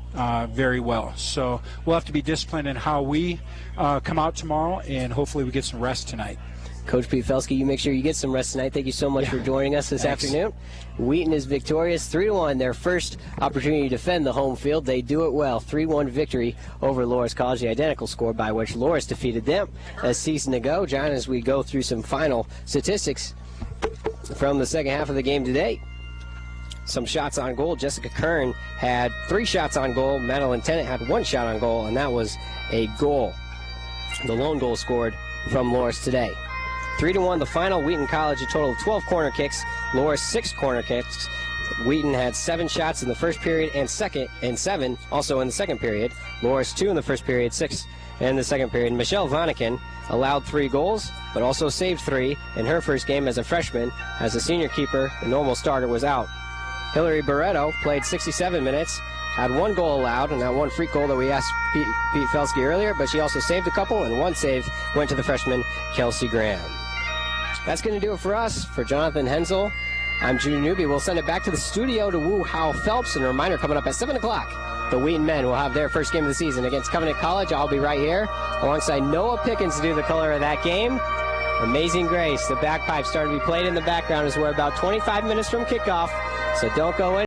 very well. So we'll have to be disciplined in how we come out tomorrow, and hopefully we get some rest tonight. Coach Pete Felski, you make sure you get some rest tonight. Thank you so much for joining us this afternoon. Wheaton is victorious 3-1, their first opportunity to defend the home field. They do it well. 3-1 victory over Loras College, the identical score by which Loras defeated them a season ago. John, as we go through some final statistics from the second half of the game today. Some shots on goal. Jessica Kern had 3 shots on goal. Madeline Tennant had 1 shot on goal, and that was a goal. The lone goal scored from Loras today. 3-1 the final. Wheaton College a total of 12 corner kicks. Loras 6 corner kicks. Wheaton had 7 shots in the first period and 7 also in the second period. Loras 2 in the first period, 6 in the second period. Michelle Vonneken allowed 3 goals, but also saved 3 in her first game as a freshman. As a senior keeper, the normal starter was out. Hillary Barreto played 67 minutes, had 1 goal allowed, and that 1 free goal that we asked Pete Felski earlier, but she also saved a couple, and 1 save went to the freshman Kelsey Graham. That's going to do it for us. For Jonathan Hensel, I'm Judah Newby. We'll send it back to the studio to woo Hal Phelps. And a reminder, coming up at 7 o'clock, the Wheaton men will have their first game of the season against Covenant College. I'll be right here alongside Noah Pickens to do the color of that game. Amazing Grace, the bagpipe starting to be played in the background as we're about 25 minutes from kickoff, so don't go in.